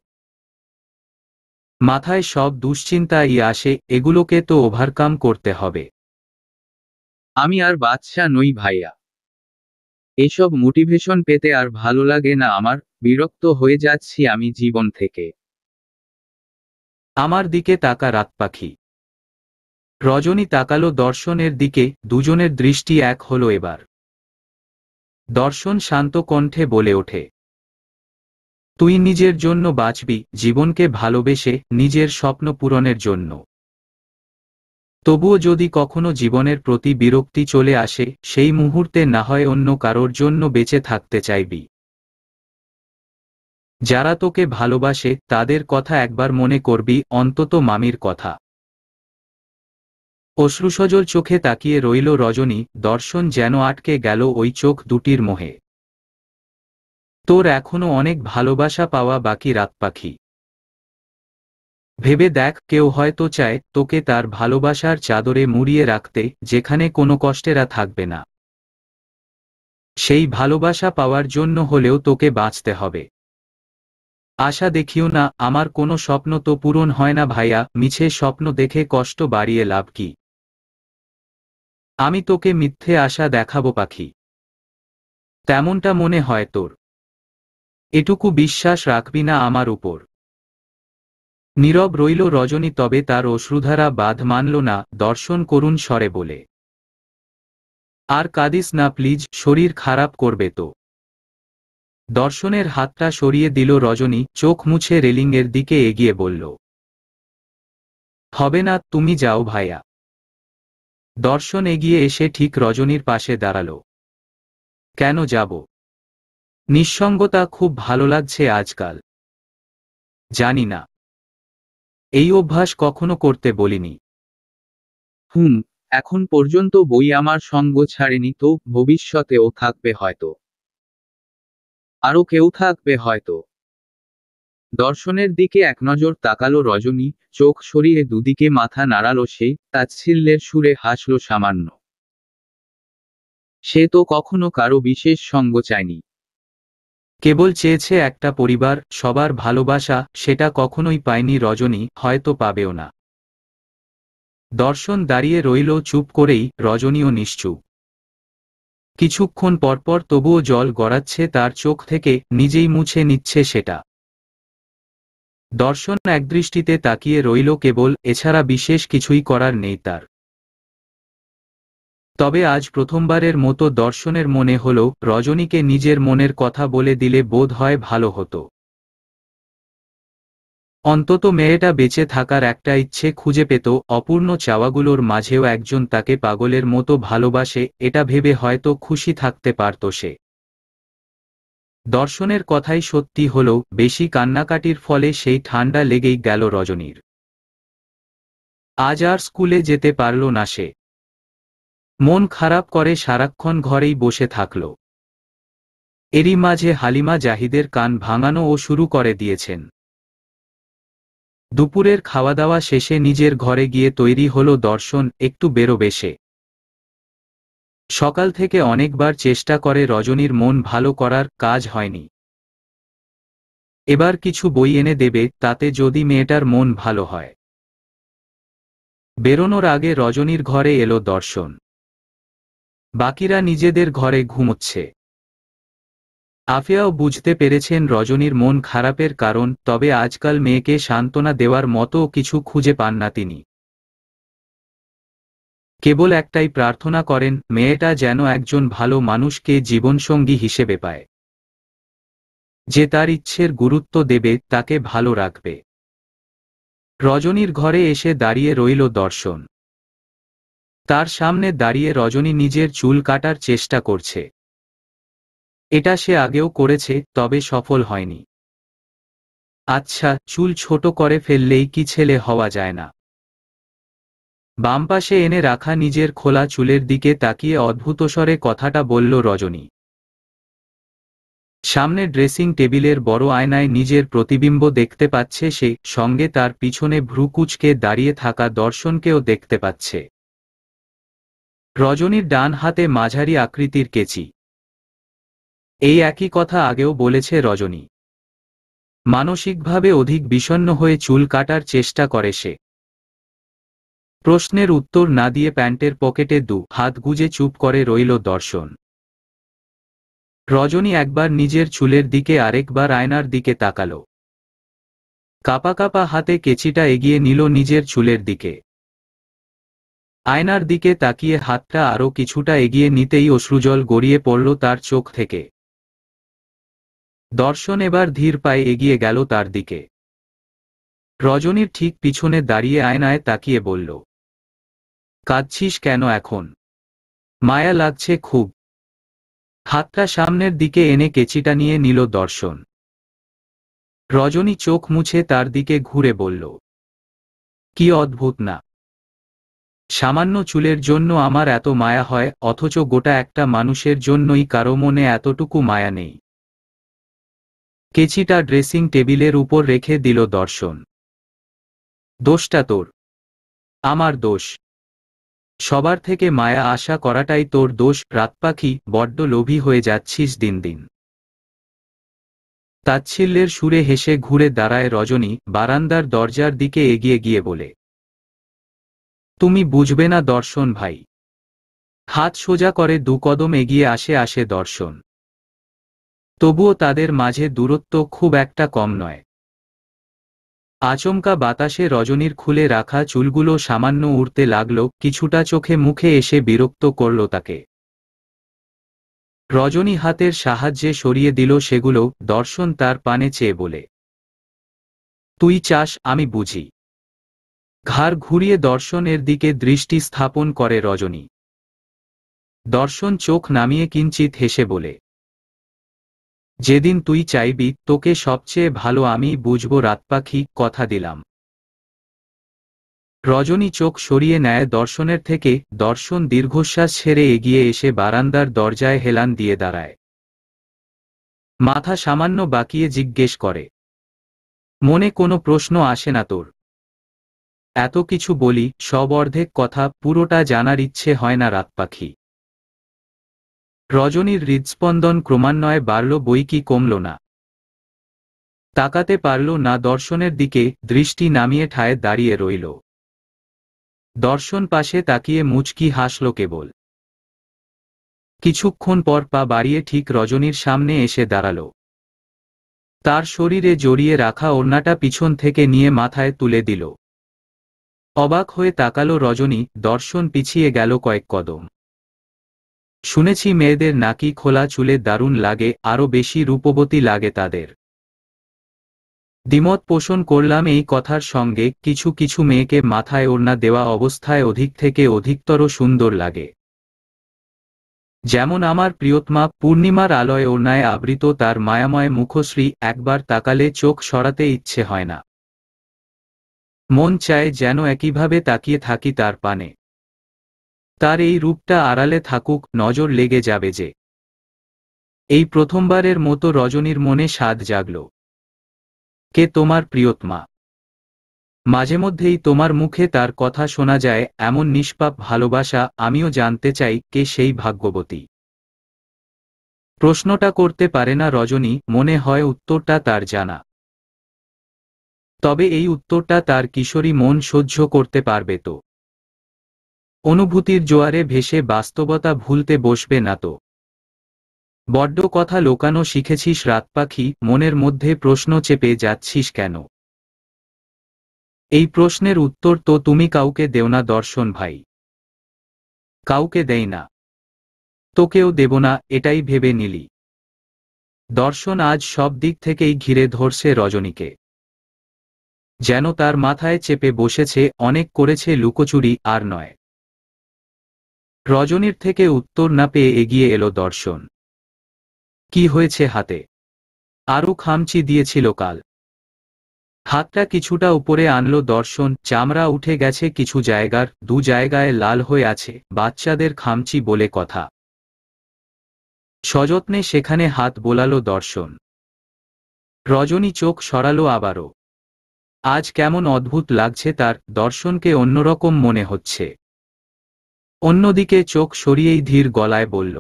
মাথায় সব দুশ্চিন্তাই আসে, এগুলোকে তো ওভারকাম করতে হবে। আমি আর বাচ্চা নই ভাইয়া। এসব মোটিভেশন পেতে আর ভালো লাগে না আমার, বিরক্ত হয়ে যাচ্ছি আমি জীবন থেকে। আমার দিকে তাকা রাত পাখি। রজনী তাকালো দর্শনের দিকে, দুজনের দৃষ্টি এক হলো এবার। দর্শন শান্ত কণ্ঠে বলে ওঠে, তুই নিজের জন্য বাঁচবি, জীবনকে ভালোবেসে, নিজের স্বপ্ন পূরণের জন্য। তবুও যদি কখনো জীবনের প্রতি বিরক্তি চলে আসে, সেই মুহূর্তে না হয় অন্য কারোর জন্য বেঁচে থাকতে চাইবি। যারা তোকে ভালোবাসে তাদের কথা একবার মনে করবি, অন্তত মামির কথা। অশ্রুসজল চোখে তাকিয়ে রইল রজনী, দর্শন যেন আটকে গেল ওই চোখ দুটির মোহে। তোর এখনো অনেক ভালোবাসা পাওয়া বাকি রাত পাখি। ভেবে দেখ, কেউ হয়তো চায় তোকে তার ভালোবাসার চাদরে মুড়িয়ে রাখতে, যেখানে কোনো কষ্টেরা থাকবে না। সেই ভালোবাসা পাওয়ার জন্য হলেও তোকে বাঁচতে হবে। আশা দেখিও না, আমার কোনো স্বপ্ন তো পূরণ হয় না ভাইয়া, মিছে স্বপ্ন দেখে কষ্ট বাড়িয়ে লাভ কি? আমি তোকে মিথ্যে আশা দেখাবো পাখি? তেমনটা মনে হয় তোর? এটুকু বিশ্বাস রাখবি না আমার উপর? নীরব রইল রজনী, তবে তার অশ্রুধারা বাঁধ মানল না। দর্শন করুণ স্বরে বলে, আর কাঁদিস না প্লিজ, শরীর খারাপ করবে তো। দর্শনের হাতটা সরিয়ে দিল রজনী, চোখ মুছে রেলিংয়ের দিকে এগিয়ে বলল, হবে না, তুমি যাও ভাইয়া। দর্শন এগিয়ে এসে ঠিক রজনীর পাশে দাঁড়াল। কেন যাব? নিঃসঙ্গতা খুব ভালো লাগছে আজকাল। জানি না, এই অভ্যাস কখনো করতে বলিনি। এখন পর্যন্ত বই আমার সঙ্গ ছাড়েনি তো, ভবিষ্যতেও থাকবে হয়তো। আরো কেউ থাকবে হয়তো। দর্শনের দিকে এক নজর তাকালো রজনী, চোখ সরিয়ে দুদিকে মাথা নাড়ালো সে, তাচ্ছিল্যের সুরে হাসল সামান্য। সে তো কখনো কারো বিশেষ সঙ্গ চায়নি। কেবল চেয়েছে একটা পরিবার, সবার ভালোবাসা। সেটা কখনোই পায়নি রজনী, হয়তো পাবেও না। দর্শন দাঁড়িয়ে রইল চুপ করেই, রজনীও নিশ্চুপ। কিছুক্ষণ পরপর তবুও জল গড়াচ্ছে তার চোখ থেকে, নিজেই মুছে নিচ্ছে সেটা। দর্শন একদৃষ্টিতে তাকিয়ে রইল কেবল, এছাড়া বিশেষ কিছুই করার নেই তার। তবে আজ প্রথমবারের মতো দর্শনের মনে হল, রজনীকে নিজের মনের কথা বলে দিলে বোধ হয় ভালো হতো। অন্তত মেয়েটা বেঁচে থাকার একটা ইচ্ছে খুঁজে পেত, অপূর্ণ চাওয়াগুলোর মাঝেও একজন তাকে পাগলের মতো ভালোবাসে, এটা ভেবে হয়তো খুশি থাকতে পারত সে। দর্শনের কথাই সত্যি হল, বেশি কান্নাকাটির ফলে সেই ঠান্ডা লেগেই গেল রজনীর। আজ আর স্কুলে যেতে পারল না সে। মন খারাপ করে সারাক্ষণ ঘরেই বসে থাকল। এরই মাঝে হালিমা জাহিদের কান ভাঙানো ও শুরু করে দিয়েছেন। দুপুরের খাওয়া দাওয়া শেষে নিজের ঘরে গিয়ে তৈরি হলো দর্শন, একটু বেরোবে সে। সকাল থেকে অনেকবার চেষ্টা করে রজনীর মন ভালো করার, কাজ হয়নি। এবার কিছু বই এনে দেবে, তাতে যদি মেয়েটার মন ভালো হয়। বেরোনোর আগে রজনীর ঘরে এলো দর্শন। বাকিরা নিজেদের ঘরে ঘুমোচ্ছে। আফিয়াও বুঝতে পেরেছেন রজনীর মন খারাপের কারণ, তবে আজকাল মেয়েকে সান্ত্বনা দেওয়ার মতো কিছু খুঁজে পান না তিনি। কেবল একটাই প্রার্থনা করেন, মেয়েটা যেন একজন ভালো মানুষকে জীবনসঙ্গী হিসেবে পায়, যে তার ইচ্ছের গুরুত্ব দেবে, তাকে ভালো রাখবে। রজনীর ঘরে এসে দাঁড়িয়ে রইল দর্শন। তার সামনে দাঁড়িয়ে রজনী নিজের চুল কাটার চেষ্টা করছে। এটা সে আগেও করেছে, তবে সফল হয়নি। আচ্ছা, চুল ছোট করে ফেললেই কি ছেলে হওয়া যায় না? বাম পাশে এনে রাখা নিজের খোলা চুলের দিকে তাকিয়ে অদ্ভুতস্বরে কথাটা বলল রজনী। সামনে ড্রেসিং টেবিলের বড় আয়নায় নিজের প্রতিবিম্ব দেখতে পাচ্ছে সে, সঙ্গে তার পিছনে ভ্রু কুঁচকে দাঁড়িয়ে থাকা দর্শনকেও দেখতে পাচ্ছে। রজনীর ডান হাতে মাঝারি আকৃতির কেচি। এই একই কথা আগেও বলেছে রজনী। মানসিকভাবে অধিক বিষণ্ণ হয়ে চুল কাটার চেষ্টা করে সে। প্রশ্নের উত্তর না দিয়ে প্যান্টের পকেটে দু হাত গুজে চুপ করে রইল দর্শন। রজনী একবার নিজের চুলের দিকে, আরেকবার আয়নার দিকে তাকাল। কাপা কাপা হাতে কেচিটা এগিয়ে নিল নিজের চুলের দিকে। আয়নার দিকে তাকিয়ে হাতটা আরও কিছুটা এগিয়ে নিতেই অশ্রুজল গড়িয়ে পড়ল তার চোখ থেকে। দর্শন এবার ধীর পায়ে এগিয়ে গেল তার দিকে। রজনীর ঠিক পিছনে দাঁড়িয়ে আয়নায় তাকিয়ে বলল, কাঁদছিস কেন এখন? মায়া লাগছে খুব। হাতটা সামনের দিকে এনে কেচিটা নিয়ে নিল দর্শন। রজনী চোখ মুছে তার দিকে ঘুরে বলল, কি অদ্ভুত না? সামান্য চুলের জন্য আমার এত মায়া হয়, অথচ গোটা একটা মানুষের জন্যই কারো মনে এতটুকু মায়া নেই। কেচিটা ড্রেসিং টেবিলের উপর রেখে দিল দর্শন। দোষটা তোর। আমার দোষ। সবার থেকে মায়া আশা করাটাই তোর দোষ। রাতপাখি, বড্ড লোভী হয়ে যাচ্ছিস দিন দিন। তাচ্ছিল্যের সুরে হেসে ঘুরে দাঁড়ায় রজনী, বারান্দার দরজার দিকে এগিয়ে গিয়ে বলে, তুমি বুঝবে না দর্শন ভাই। হাত সোজা করে দু কদম এগিয়ে আসে দর্শন। তবুও তাদের মাঝে দূরত্ব খুব একটা কম নয়। আচমকা বাতাসে রজনীর খুলে রাখা চুলগুলো সামান্য উড়তে লাগল, কিছুটা চোখে মুখে এসে বিরক্ত করল তাকে। রজনী হাতের সাহায্যে সরিয়ে দিল সেগুলো। দর্শন তার পানে চেয়ে বলে, তুই চাস আমি বুঝি? ঘাড় ঘুরিয়ে দর্শনের দিকে দৃষ্টি স্থাপন করে রজনী। দর্শন চোখ নামিয়ে কিঞ্চিত হেসে বলে, যেদিন তুই চাইবি, তোকে সবচেয়ে ভালো আমি বুঝব রাতপাখি, কথা দিলাম। রজনী চোখ সরিয়ে নেয় দর্শনের থেকে। দর্শন দীর্ঘশ্বাস ছেড়ে এগিয়ে এসে বারান্দার দরজায় হেলান দিয়ে দাঁড়ায়। মাথা সামান্য বাঁকিয়ে জিজ্ঞেস করে, মনে কোনো প্রশ্ন আসে না তোর? এত কিছু বলি, সব অর্ধেক কথা, পুরোটা জানার ইচ্ছে হয় না রাতপাখি। রজনীর হৃদস্পন্দন ক্রমান্বয়ে বাড়ল বই কি কমল না। তাকাতে পারল না দর্শনের দিকে, দৃষ্টি নামিয়ে ঠায় দাঁড়িয়ে রইল। দর্শন পাশে তাকিয়ে মুচকি হাসল কেবল। কিছুক্ষণ পর পা বাড়িয়ে ঠিক রজনীর সামনে এসে দাঁড়াল। তার শরীরে জড়িয়ে রাখা ওড়নাটা পিছন থেকে নিয়ে মাথায় তুলে দিল। অবাক হয়ে তাকালো রজনী। দর্শন পিছিয়ে গেল কয়েক কদম। শুনেছি মেয়েদের নাকি খোলা চুলে দারুণ লাগে, আরো বেশি রূপবতী লাগে তাদের। দ্বিমত পোষণ করলাম এই কথার সঙ্গে। কিছু কিছু মেয়েকে মাথায় ওড়না দেওয়া অবস্থায় অধিক থেকে অধিকতর সুন্দর লাগে। যেমন আমার প্রিয়তমা পূর্ণিমার আলোয় ওড়নায় আবৃত তার মায়াময় মুখশ্রী একবার তাকালে চোখ সরাতে ইচ্ছে হয় না। মন চায় যেন একইভাবে তাকিয়ে থাকি তার পানে। তার এই রূপটা আড়ালে থাকুক, নজর লেগে যাবে যে। এই প্রথমবারের মতো রজনীর মনে স্বাদ জাগল। কে তোমার প্রিয়তমা? মাঝে মধ্যেই তোমার মুখে তার কথা শোনা যায়, এমন নিষ্পাপ ভালোবাসা। আমিও জানতে চাই কে সেই ভাগ্যবতী। প্রশ্নটা করতে পারে না রজনী, মনে হয় উত্তরটা তার জানা। তবে এই উত্তরটা তার কিশোরী মন সহ্য করতে পারবে তো? অনুভূতির জোয়ারে ভেসে বাস্তবতা ভুলতে বসবে না তো? বড্ড কথা লোকানো শিখেছিস রাত পাখি, মনের মধ্যে প্রশ্ন চেপে যাচ্ছিস কেন? এই প্রশ্নের উত্তর তো তুমি কাউকে দেও না দর্শন ভাই। কাউকে দেই না, তোকেও দেব না, এটাই ভেবে নিলি? দর্শন আজ সব দিক থেকেই ঘিরে ধরছে রজনীকে। যেন তার মাথায় চেপে বসেছে, অনেক করেছে লুকোচুরি, আর নয়। রজনীর থেকে উত্তর না পেয়ে এগিয়ে এলো দর্শন। কি হয়েছে হাতে? আরও খামচি দিয়েছিল কাল। হাতটা কিছুটা উপরে আনলো দর্শন। চামড়া উঠে গেছে কিছু জায়গার, দু জায়গায় লাল হয়ে আছে। বাচ্চাদের খামচি বলে কথা। সযত্নে সেখানে হাত বোলালো দর্শন। রজনী চোখ সরালো আবারও। আজ কেমন অদ্ভুত লাগছে তার। দর্শনকে অন্যরকম মনে হচ্ছে। অন্যদিকে চোখ সরিয়েই ধীর গলায় বলল,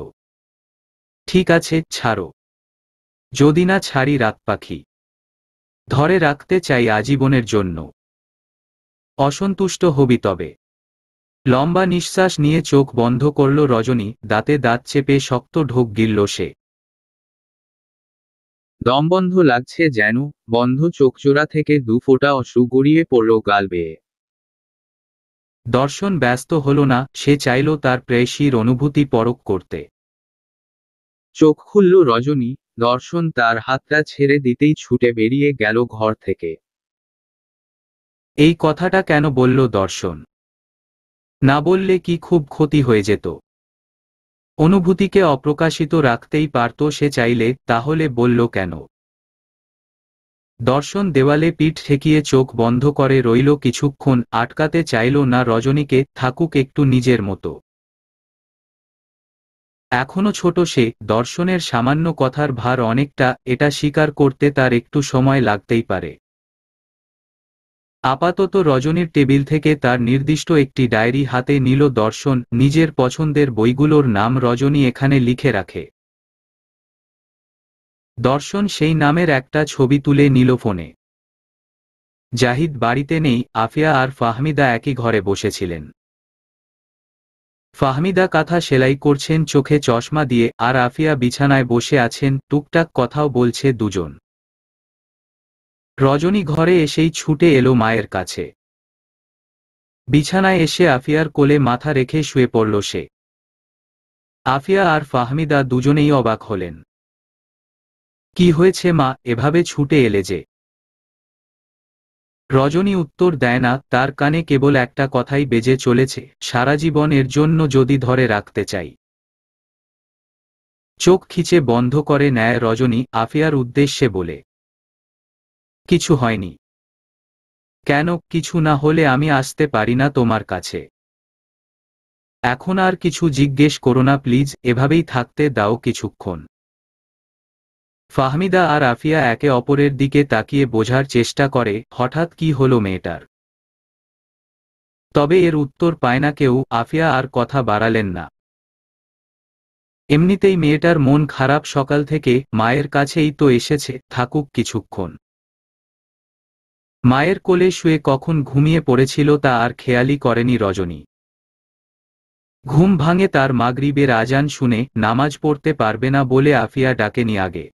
ঠিক আছে, ছাড়ো। যদি না ছাড়ি রাত পাখি, ধরে রাখতে চাই আজীবনের জন্য। অসন্তুষ্ট হবি তবে? লম্বা নিঃশ্বাস নিয়ে চোখ বন্ধ করল রজনী। দাঁতে দাঁত চেপে শক্ত ঢোক গিলল সে। দম বন্ধ লাগছে যেন। বন্ধ চোখজোড়া থেকে দু ফোঁটা অশ্রু গড়িয়ে পড়ল গাল বেয়ে। দর্শন ব্যস্ত হল না। সে চাইল তার প্রেয়সীর অনুভূতি পরখ করতে। চোখ খুলল রজনী। দর্শন তার হাতটা ছেড়ে দিতেই ছুটে বেরিয়ে গেল ঘর থেকে। এই কথাটা কেন বলল দর্শন? না বললে কি খুব ক্ষতি হয়ে যেত? অনুভূতিকে অপ্রকাশিত রাখতেই পারত সে চাইলে, তাহলে বলল কেন? দর্শন দেওয়ালে পিঠ ঠেকিয়ে চোখ বন্ধ করে রইল কিছুক্ষণ। আটকাতে চাইল না রজনীকে, থাকুক একটু নিজের মতো। এখনো ছোট সে। দর্শনের সামান্য কথার ভার অনেকটা, এটা স্বীকার করতে তার একটু সময় লাগতেই পারে। আপাতত রজনীর টেবিল থেকে তার নির্দিষ্ট একটি ডায়েরি হাতে নিল দর্শন। নিজের পছন্দের বইগুলোর নাম রজনী এখানে লিখে রাখে। দর্শন সেই নামের একটা ছবি তুলে নিল ফোনে। জাহিদ বাড়িতে নেই। আফিয়া আর ফাহমিদা একই ঘরে বসেছিলেন। ফাহমিদা কাঁথা সেলাই করছেন চোখে চশমা দিয়ে, আর আফিয়া বিছানায় বসে আছেন। টুকটাক কথাও বলছে দুজন। রজনী ঘরে এসেই ছুটে এলো মায়ের কাছে। বিছানায় এসে আফিয়ার কোলে মাথা রেখে শুয়ে পড়ল সে। আফিয়া আর ফাহমিদা দুজনেই অবাক হলেন। কি হয়েছে মা, এভাবে ছুটে এলে যে? রজনী উত্তর দেয় না। তার কানে কেবল একটা কথাই বেজে চলেছে, সারা জীবন এর জন্য যদি ধরে রাখতে চাই। চোখ খিচে বন্ধ করে নেয় রজনী আফিয়ার উদ্দেশ্যে বলে, কিছু হয়নি। কেন কিছু না হলে আমি আসতে পারি না তোমার কাছে? এখন আর কিছু জিজ্ঞেস করো না প্লিজ, এভাবেই থাকতে দাও কিছুক্ষণ। ফাহমিদা আর আফিয়া একে অপরের দিকে তাকিয়ে বোঝার চেষ্টা করে হঠাৎ কি হলো মেয়েটার। তবে এর উত্তর পায় না কেউ। আফিয়া আর কথা বাড়ালেন না। এমনিতেই মেয়েটার মন খারাপ সকাল থেকে, মায়ের কাছেই তো এসেছে, থাকুক কিছুক্ষণ। মায়ের কোলে শুয়ে কখন ঘুমিয়ে পড়েছিল তা আর খেয়ালই করেনি রজনী। ঘুম ভাঙে তার মাগরিবের আজান শুনে, নামাজ পড়তে পারবে না বলে আফিয়া ডাকেনি আগে।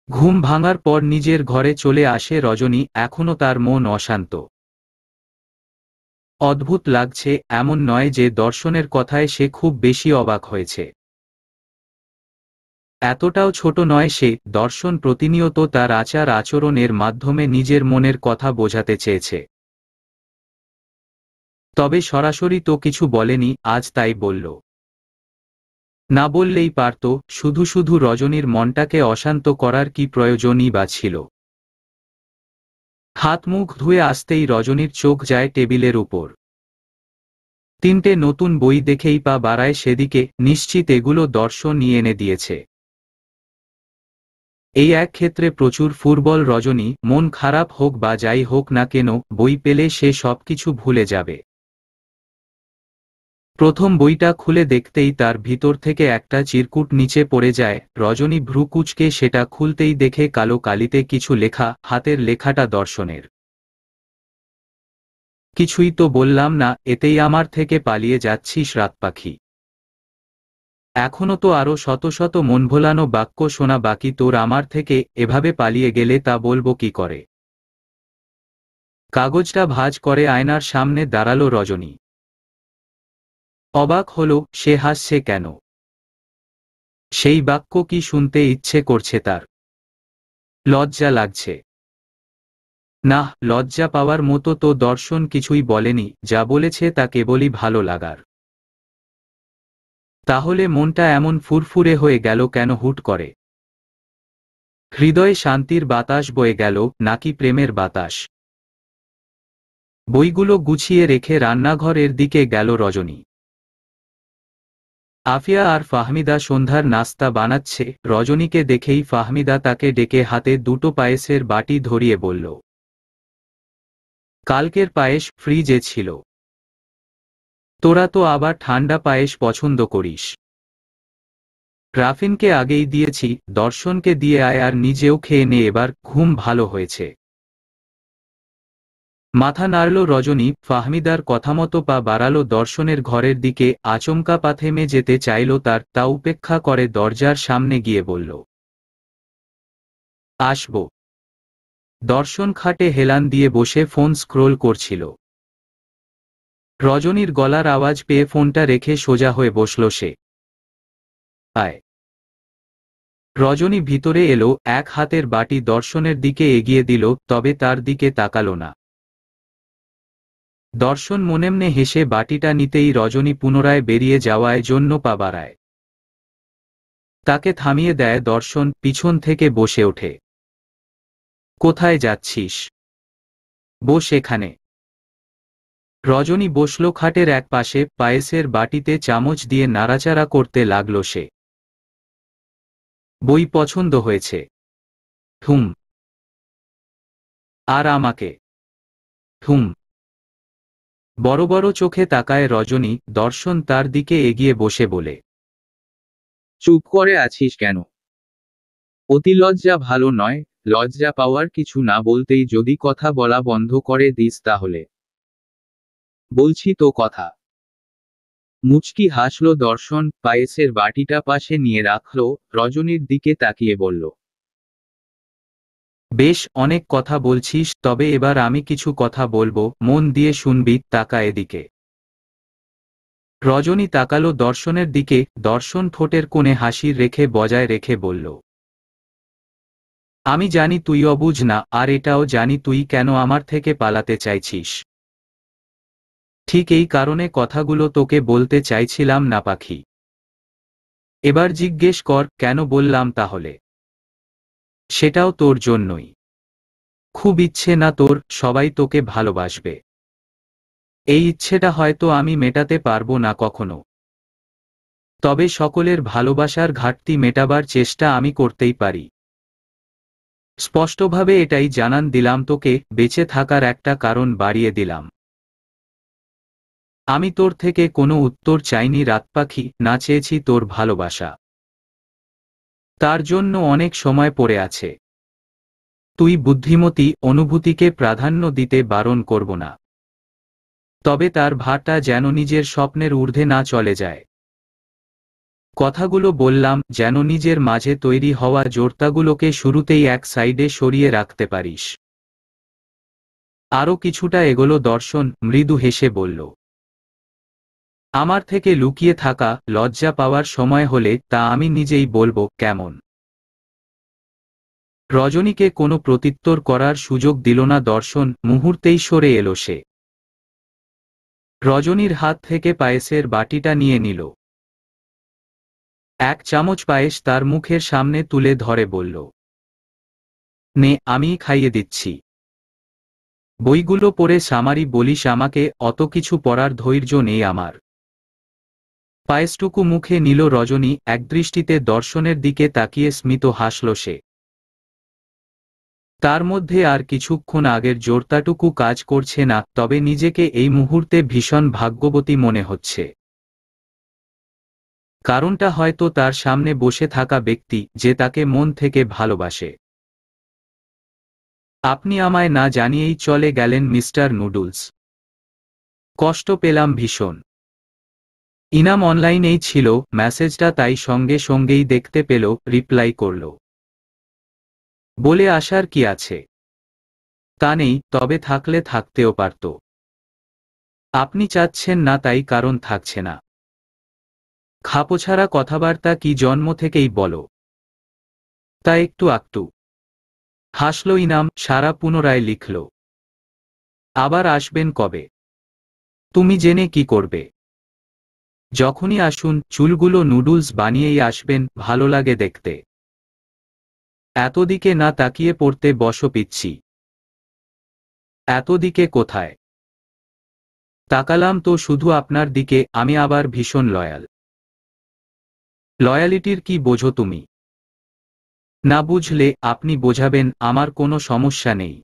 ঘুম ভাঙার পর নিজের ঘরে চলে আসে রজনী, এখনো তার মন অশান্ত। অদ্ভুত লাগছে, এমন নয় যে দর্শনের কথায় সে খুব বেশি অবাক হয়েছে। এতটাও ছোট নয় সে, দর্শন প্রতিনিয়ত তার আচার আচরণের মাধ্যমে নিজের মনের কথা বোঝাতে চেয়েছে। তবে সরাসরি তো কিছু বলেনি, আজ তাই বলল। না বললেই পারত, শুধু শুধু রজনীর মনটাকে অশান্ত করার কি প্রয়োজনই বা ছিল। হাত মুখ ধুয়ে আসতেই রজনীর চোখ যায় টেবিলের উপর। 3টে নতুন বই দেখেই পা বাড়ায় সেদিকে, নিশ্চিত এগুলো দর্শন নিয়ে এনে দিয়েছে। এই এক ক্ষেত্রে প্রচুর ফুটবল রজনী, মন খারাপ হোক বা যাই হোক না কেন, বই পেলে সে সবকিছু ভুলে যাবে। প্রথম বইটা খুলে দেখতেই তার ভিতর থেকে একটা চিরকুট নিচে পড়ে যায়। রজনী ভ্রু কুঁচকে সেটা খুলতেই দেখে কালো কালিতে কিছু লেখা, হাতের লেখাটা দর্শনের। কিছুই তো বললাম না, এতেই আমার থেকে পালিয়ে যাচ্ছিস রাত পাখি। এখনো তো আরো শত শত মন ভোলানো বাক্য শোনা বাকি তোর আমার থেকে, এভাবে পালিয়ে গেলে তা বলবো কি করে। কাগজটা ভাঁজ করে আয়নার সামনে দাঁড়ালো রজনী। অবাক হলো, সে হাসছে কেন? সেই বাক্য কি শুনতে ইচ্ছে করছে তার? লজ্জা লাগছে। না, লজ্জা পাওয়ার মতো তো দর্শন কিছুই বলেনি, যা বলেছে তা কেবলই ভালো লাগার। তাহলে মনটা এমন ফুরফুরে হয়ে গেল কেন হুট করে? হৃদয়ে শান্তির বাতাস বয়ে গেল, নাকি প্রেমের বাতাস? বইগুলো গুছিয়ে রেখে রান্নাঘরের দিকে গেল রজনী। আফিয়া আর ফাহমিদা সন্ধ্যার নাস্তা বানাচ্ছে। রজনীকে দেখেই ফাহমিদা তাকে ডেকে হাতে 2টো পায়েসের বাটি ধরিয়ে বলল, কালকের পায়েস ফ্রিজে ছিল। তোরা তো আবার ঠান্ডা পায়েস পছন্দ করিস। রাফিনকে আগেই দিয়েছি, দর্শনকে দিয়ে আয় আর নিজেও খেয়ে নে, এবার ঘুম ভালো হয়েছে। মাথা নাড়ল রজনী, ফাহমিদার কথামতো পা বাড়ালো দর্শনের ঘরের দিকে। আচমকা পা থেমে যেতে চাইল তার, তা উপেক্ষা করে দরজার সামনে গিয়ে বলল, আসব। দর্শন খাটে হেলান দিয়ে বসে ফোন স্ক্রোল করছিল। রজনীর গলার আওয়াজ পেয়ে ফোনটা রেখে সোজা হয়ে বসল সে। আয়। রজনী ভিতরে এলো, এক হাতের বাটি দর্শনের দিকে এগিয়ে দিল, তবে তার দিকে তাকালো না। দর্শন মনেমনে হেসে বাটিটা নিতেই রজনী পুনরায় বেরিয়ে যাওয়ায় জন্য পা বাড়ায়। তাকে থামিয়ে দেয় দর্শন, পিছন থেকে বসে ওঠে। কোথায় যাচ্ছিস? বস এখানে। রজনী বসল খাটের এক পাশে, পায়েসের বাটিতে চামচ দিয়ে নাড়াচাড়া করতে লাগল সে। বই পছন্দ হয়েছে? হুম। আর আমাকে? হুম। বড় বড় চোখে তাকায় রজনী। দর্শন তার দিকে এগিয়ে বসে বলে, চুপ করে আছিস কেন? অতি লজ্জা ভালো নয়। লজ্জা পাওয়ার কিছু না, বলতেই যদি কথা বলা বন্ধ করে দিস তাহলে। বলছি তো কথা। মুচকি হাসল দর্শন, পায়েসের বাটিটা পাশে নিয়ে রাখল, রজনীর দিকে তাকিয়ে বলল, বেশ, অনেক কথা বলছিস, তবে এবার আমি কিছু কথা বলবো, মন দিয়ে শুনবি। তাকা এদিকে। রজনী তাকালো দর্শনের দিকে। দর্শন ঠোঁটের কোণে হাসি রেখে বজায় রেখে বলল, আমি জানি তুই অবুঝ না, আর এটাও জানি তুই কেন আমার থেকে পালাতে চাইছিস। ঠিক এই কারণে কথাগুলো তোকে বলতে চাইছিলাম না পাখি। এবার জিজ্ঞেস কর কেন বললাম তাহলে। সেটাও তোর জন্যই। খুব ইচ্ছে না তোর সবাই তোকে ভালোবাসবে? এই ইচ্ছেটা হয়তো আমি মেটাতে পারবো না কখনো, তবে সকলের ভালোবাসার ঘাটতি মেটাবার চেষ্টা আমি করতেই পারি। স্পষ্টভাবে এটাই জানান দিলাম তোকে, বেঁচে থাকার একটা কারণ বাড়িয়ে দিলাম। আমি তোর থেকে কোনো উত্তর চাইনি রাত পাখি, না চেয়েছি তোর ভালোবাসা। তার জন্য অনেক সময় পড়ে আছে। তুই বুদ্ধিমতী, অনুভূতিকে প্রাধান্য দিতে বারণ করব না, তবে তার ভারটা যেন নিজের স্বপ্নের ঊর্ধ্বে না চলে যায়। কথাগুলো বললাম যেন নিজের মাঝে তৈরি হওয়া জোরতাগুলোকে শুরুতেই এক সাইডে সরিয়ে রাখতে পারিস। আরও কিছুটা এগোলো দর্শন, মৃদু হেসে বলল, আমার থেকে লুকিয়ে থাকা, লজ্জা পাওয়ার সময় হলে তা আমি নিজেই বলবো, কেমন? রজনীকে কোনো প্রত্যুত্তর করার সুযোগ দিল না দর্শন, মুহূর্তেই সরে এলো সে। রজনীর হাত থেকে পায়েসের বাটিটা নিয়ে নিল। এক চামচ পায়েস তার মুখের সামনে তুলে ধরে বলল, নে, আমিই খাইয়ে দিচ্ছি। বইগুলো পড়ে সামারি বলিস আমাকে, অত কিছু পড়ার ধৈর্য নেই আমার। পায়েসটুকু মুখে নিল রজনী, একদৃষ্টিতে দর্শনের দিকে তাকিয়ে স্মিত হাসল সে। তার মধ্যে আর কিছুক্ষণ আগের জোরতাটুকু কাজ করছে না, তবে নিজেকে এই মুহূর্তে ভীষণ ভাগ্যবতী মনে হচ্ছে। কারণটা হয়তো তার সামনে বসে থাকা ব্যক্তি, যে তাকে মন থেকে ভালোবাসে। আপনি আমায় না জানিয়েই চলে গেলেন মিস্টার নুডলস। কষ্ট পেলাম ভীষণ। ইনাম অনলাইনেই ছিল, মেসেজটা তাই সঙ্গে সঙ্গেই দেখতে পেল, রিপ্লাই করল। বলে আসার কি আছে? তা নেই, তবে থাকলে থাকতেও পারত। আপনি চাচ্ছেন না তাই কারণ থাকছে না। খাপোছাড়া কথাবার্তা কি জন্ম থেকেই বলো? তা একটু আকটু হাসল ইনাম, সারা পুনরায় লিখল, আবার আসবেন কবে? তুমি জেনে কি করবে? যখনই আসুন, চুলগুলো নুডলস বানিয়েই আসবেন, ভালো লাগে দেখতে। এতদিকে না তাকিয়ে পড়তে বসো পিচ্ছি। এতদিকে কোথায়? তাকালাম তো শুধু আপনার দিকে, আমি আবার ভীষণ লয়াল। লয়ালিটির কি বোঝো তুমি? না বুঝলে আপনি বোঝাবেন, আমার কোনো সমস্যা নেই।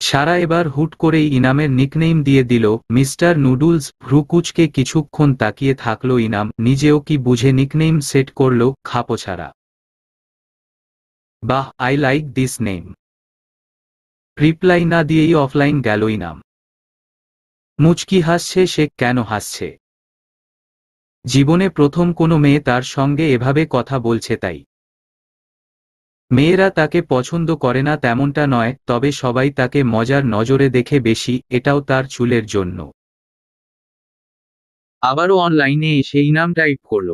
সারা এবার হুট করেই ইনামের নিকনেম দিয়ে দিল, মিস্টার নুডলস। ভ্রুকুচকে কিছুক্ষণ তাকিয়ে থাকলো ইনাম, নিজেও কি বুঝে নিকনেম সেট করল, খাপোছাড়া। বাহ, I like this name. Reply না দিয়েই অফলাইন গেল ইনাম। মুচকি হাসছে সে। কেন হাসছে? জীবনে প্রথম কোনো মেয়ে তার সঙ্গে এভাবে কথা বলছে তাই। মেয়েরা তাকে পছন্দ করে না তেমনটা নয়, তবে সবাই তাকে মজার নজরে দেখে বেশি, এটাও তার চুলের জন্য। আবারও অনলাইনে এসে ইনাম টাইপ করল।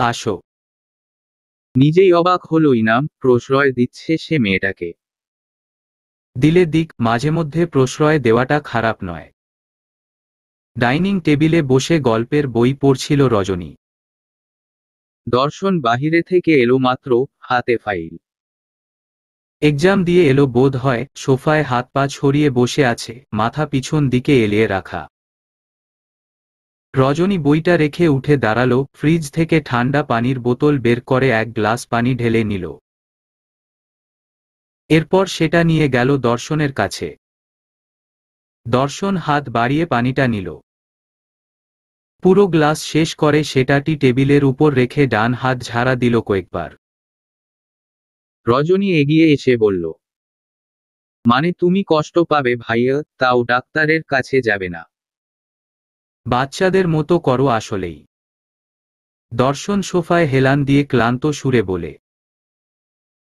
আসো। নিজেই অবাক হলো ইনাম, প্রশ্রয় দিচ্ছে সে মেয়েটাকে। দিলে দিক, মাঝে মধ্যে প্রশ্রয় দেওয়াটা খারাপ নয়। ডাইনিং টেবিলে বসে গল্পের বই পড়ছিল রজনী। দর্শন বাহিরে থেকে এলো মাত্র, হাতে ফাইল। এক্সাম দিয়ে এলো বোধ হয়, সোফায় হাত পা ছড়িয়ে বসে আছে, মাথা পিছন দিকে এলিয়ে রাখা। রজনী বইটা রেখে উঠে দাঁড়ালো, ফ্রিজ থেকে ঠান্ডা পানির বোতল বের করে এক গ্লাস পানি ঢেলে নিল। এরপর সেটা নিয়ে গেল দর্শনের কাছে। দর্শন হাত বাড়িয়ে পানিটা নিল। পুরো গ্লাস শেষ করে সেটাটি টেবিলের উপর রেখে ডান হাত ঝাড়া দিল কয়েকবার। রজনী এগিয়ে এসে বলল, মানে তুমি কষ্ট পাবে ভাইয়া, তাও ডাক্তারের কাছে যাবে না? বাচ্চাদের মতো করো আসলেই। দর্শন সোফায় হেলান দিয়ে ক্লান্ত সুরে বলে,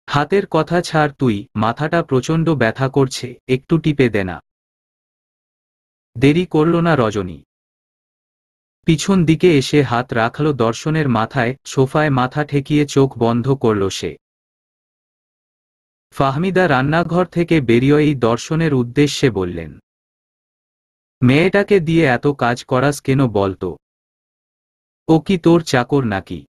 হাতের কথা ছাড় তুই, মাথাটা প্রচণ্ড ব্যথা করছে, একটু টিপে দে না। দেরি করল না রজনী। পিছন দিকে এসে হাত রাখল দর্শনের মাথায়, সোফায় মাথা ঠেকিয়ে চোখ বন্ধ করল সে। ফাহমিদা রান্নাঘর থেকে বেরিয়ে এই দর্শনের উদ্দেশ্যে বললেন, মেয়েটাকে দিয়ে এত কাজ করাস কেন বলতো? ও কি তোর চাকর নাকি?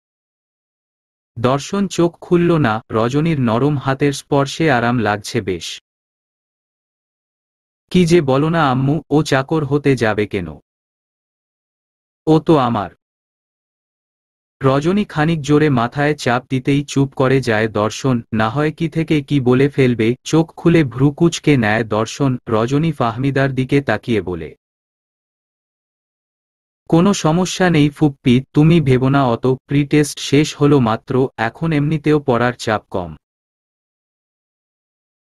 দর্শন চোখ খুলল না, রজনীর নরম হাতের স্পর্শে আরাম লাগছে বেশ। কি যে বলো না আম্মু, ও চাকর হতে যাবে কেন? ও তো আমার। রজনী খানিক জোরে মাথায় চাপ দিতেই চুপ করে যায় দর্শন, না হয় কি থেকে কি বলে ফেলবে। চোখ খুলে ভ্রুকুচকে নেয় দর্শন। রজনী ফাহমিদার দিকে তাকিয়ে বলে, কোনো সমস্যা নেই ফুপ্পি, তুমি ভেবো না অত, প্রি টেস্ট শেষ হলো মাত্র, এখন এমনিতেও পড়ার চাপ কম।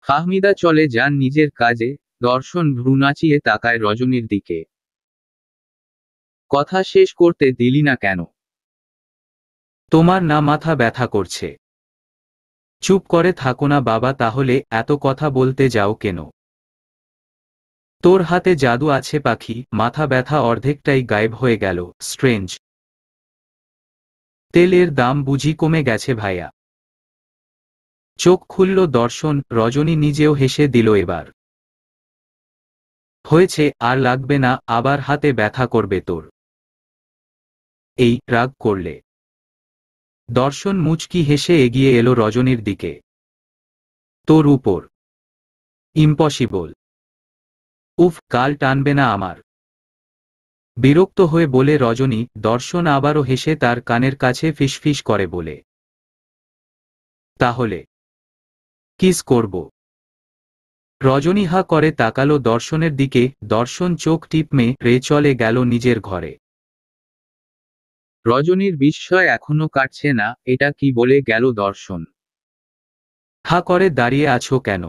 ফাহমিদা চলে যান নিজের কাজে। দর্শন ভ্রু নাচিয়ে তাকায় রজনীর দিকে। কথা শেষ করতে দিলি না কেন? তোমার না মাথা ব্যথা করছে? চুপ করে থাকো না বাবা, তাহলে এত কথা বলতে যাও কেন? তোর হাতে জাদু আছে পাখি, মাথা ব্যথা অর্ধেকটাই গায়েব হয়ে গেল। স্ট্রেঞ্জ। তেলের দাম বুঝি কমে গেছে ভাইয়া? চোখ খুলল দর্শন, রজনী নিজেও হেসে দিল এবার। হয়েছে, আর লাগবে না, আবার হাতে ব্যথা করবে তোর। এই রাগ করলে? দর্শন মুচকি হেসে এগিয়ে এলো রজনীর দিকে। তোর উপর? ইম্পসিবল। উফ, কাল টানবে না আমার? বিরক্ত হয়ে বলে রজনী। দর্শন আবারও হেসে তার কানের কাছে ফিসফিস করে বলে, তাহলে কিস করব? রজনী হা করে তাকালো দর্শনের দিকে। দর্শন চোখ টিপমে রে চলে গেল নিজের ঘরে। রজনীর বিস্ময় এখনো কাটছে না। এটা কি বলে গেল দর্শন? হা করে দাঁড়িয়ে আছো কেন?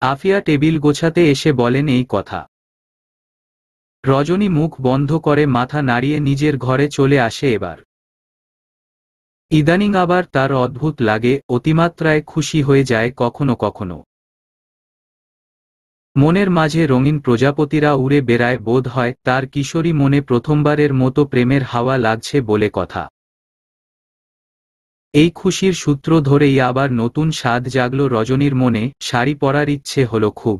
আফিয়া টেবিল গোছাতে এসে বলেন এই কথা। রজনী মুখ বন্ধ করে মাথা নাড়িয়ে নিজের ঘরে চলে আসে এবার। ইদানিং আবার তার অদ্ভুত লাগে, অতিমাত্রায় খুশি হয়ে যায় কখনো কখনো। মনের মাঝে রঙিন প্রজাপতিরা উড়ে বেড়ায়, বোধ হয় তার কিশোরী মনে প্রথমবারের মতো প্রেমের হাওয়া লাগছে বলে কথা। এই খুশির সূত্র ধরেই আবার নতুন স্বাদ জাগল রজনীর মনে। শাড়ি পরার ইচ্ছে হলো খুব।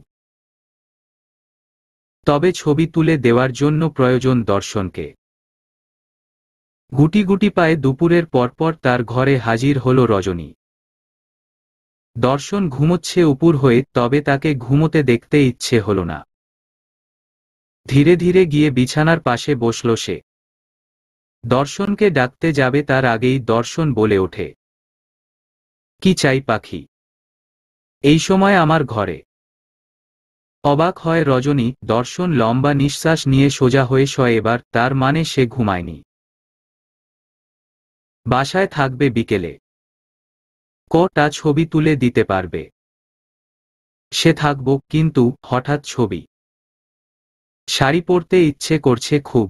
তবে ছবি তুলে দেওয়ার জন্য প্রয়োজন দর্শনকে। গুটি গুটি পায়ে দুপুরের পরপর তার ঘরে হাজির হল রজনী। দর্শন ঘুমোচ্ছে উপুর হয়ে, তবে তাকে ঘুমোতে দেখতে ইচ্ছে হল না। ধীরে ধীরে গিয়ে বিছানার পাশে বসল সে। দর্শনকে ডাকতে যাবে তার আগেই দর্শন বলে ওঠে, কি চাই পাখি? এই সময় আমার ঘরে? অবাক হয় রজনী। দর্শন লম্বা নিঃশ্বাস নিয়ে সোজা হয়ে শয় এবার। তার মানে সে ঘুমায়নি। বাসায় থাকবে বিকেলে। কটা ছবি তুলে দিতে পারবে? সে থাকব, কিন্তু হঠাৎ ছবি? শাড়ি পরতে ইচ্ছে করছে খুব।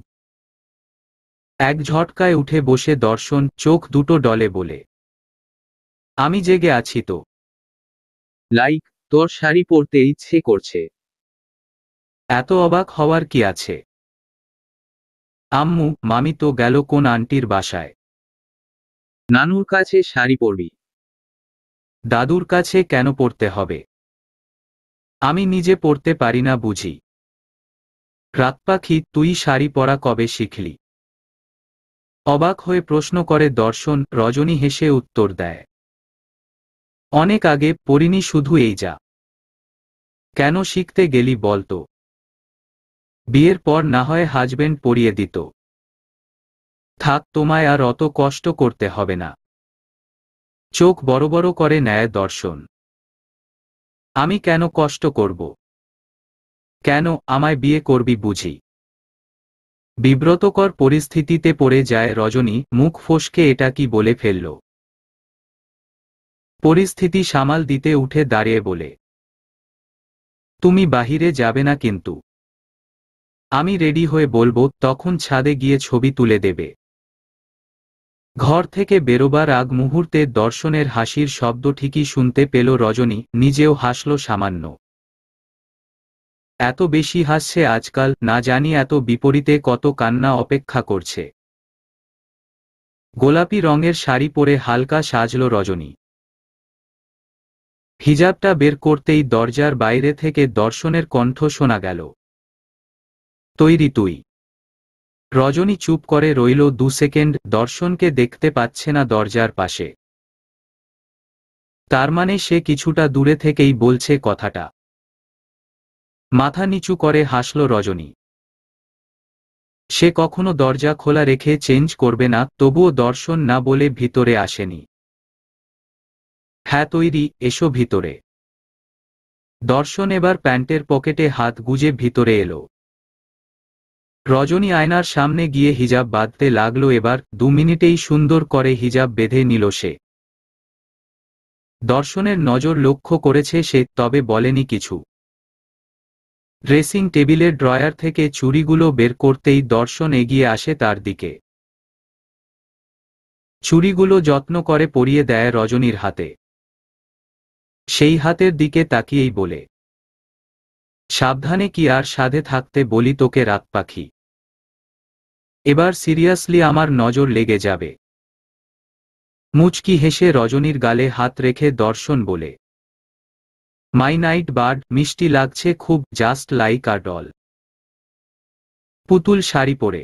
এক ঝটকায় উঠে বসে দর্শন, চোখ দুটো ডলে বলে, আমি জেগে আছি তো। লাইক, তোর শাড়ি পরতে ইচ্ছে করছে? এত অবাক হওয়ার কি আছে? আম্মু মামি তো গেল কোন আন্টির বাসায়। নানুর কাছে শাড়ি পরবি? দাদুর কাছে কেন পড়তে হবে? আমি নিজে পড়তে পারি না বুঝি? রাত পাখি, তুই শাড়ি পরা কবে শিখলি? অবাক হয়ে প্রশ্ন করে দর্শন। রজনী হেসে উত্তর দেয়, অনেক আগে, পড়িনি শুধু এই যা। কেন শিখতে গেলি বলতো? বিয়ের পর না হয় হাজবেন্ড পরিয়ে দিত। থাক, তোমায় আর অত কষ্ট করতে হবে না। চোখ বড় বড় করে নেয় দর্শন। আমি কেন কষ্ট করব? কেন, আমায় বিয়ে করবি বুঝি? বিব্রতকর পরিস্থিতিতে পড়ে যায় রজনী। মুখ ফসকে এটা কি বলে ফেলল। পরিস্থিতি সামাল দিতে উঠে দাঁড়িয়ে বলে, তুমি বাহিরে যাবে না কিন্তু? আমি রেডি হয়ে বলবো, তখন ছাদে গিয়ে ছবি তুলে দেবে। ঘর থেকে বেরোবার আগ মুহূর্তে দর্শনের হাসির শব্দ ঠিকই শুনতে পেল রজনী। নিজেও হাসল সামান্য। এত বেশি হাসছে আজকাল, না জানি এত বিপরীতে কত কান্না অপেক্ষা করছে। গোলাপি রঙের শাড়ি পরে হালকা সাজল রজনী। হিজাবটা বের করতেই দরজার বাইরে থেকে দর্শনের কণ্ঠ শোনা গেল, তৈরি তুই? রজনী চুপ করে রইল 2 সেকেন্ড। দর্শনকে দেখতে পাচ্ছে না দরজার পাশে। তার মানে সে কিছুটা দূরে থেকেই বলছে কথাটা। মাথা নিচু করে হাসল রজনী। সে কখনো দরজা খোলা রেখে চেঞ্জ করবে না, তবুও দর্শন না বলে ভিতরে আসেনি। হ্যাঁ তৈরি, এসো ভিতরে। দর্শন এবার প্যান্টের পকেটে হাত গুজে ভিতরে এলো। রজনী আয়নার সামনে গিয়ে হিজাব বাঁধতে লাগলো। এবার 2 মিনিটেই সুন্দর করে হিজাব বেঁধে নিল সে। দর্শনের নজর লক্ষ্য করেছে সে, তবে বলেনি কিছু। ড্রেসিং টেবিলের ড্রয়ার থেকে চুড়িগুলো বের করতেই দর্শন এগিয়ে আসে তার দিকে। চুড়িগুলো যত্ন করে পরিয়ে দেয় রজনীর হাতে। সেই হাতের দিকে তাকিয়েই বলে, সাবধানে কি আর সাধে থাকতে বলি তোকে রাত পাখি। এবার সিরিয়াসলি আমার নজর লেগে যাবে। মুচকি হেসে রজনীর গালে হাত রেখে দর্শন বলে, মাই নাইট বার্ড, মিষ্টি লাগছে খুব, জাস্ট লাইক আ ডল। পুতুল শাড়ি পরে,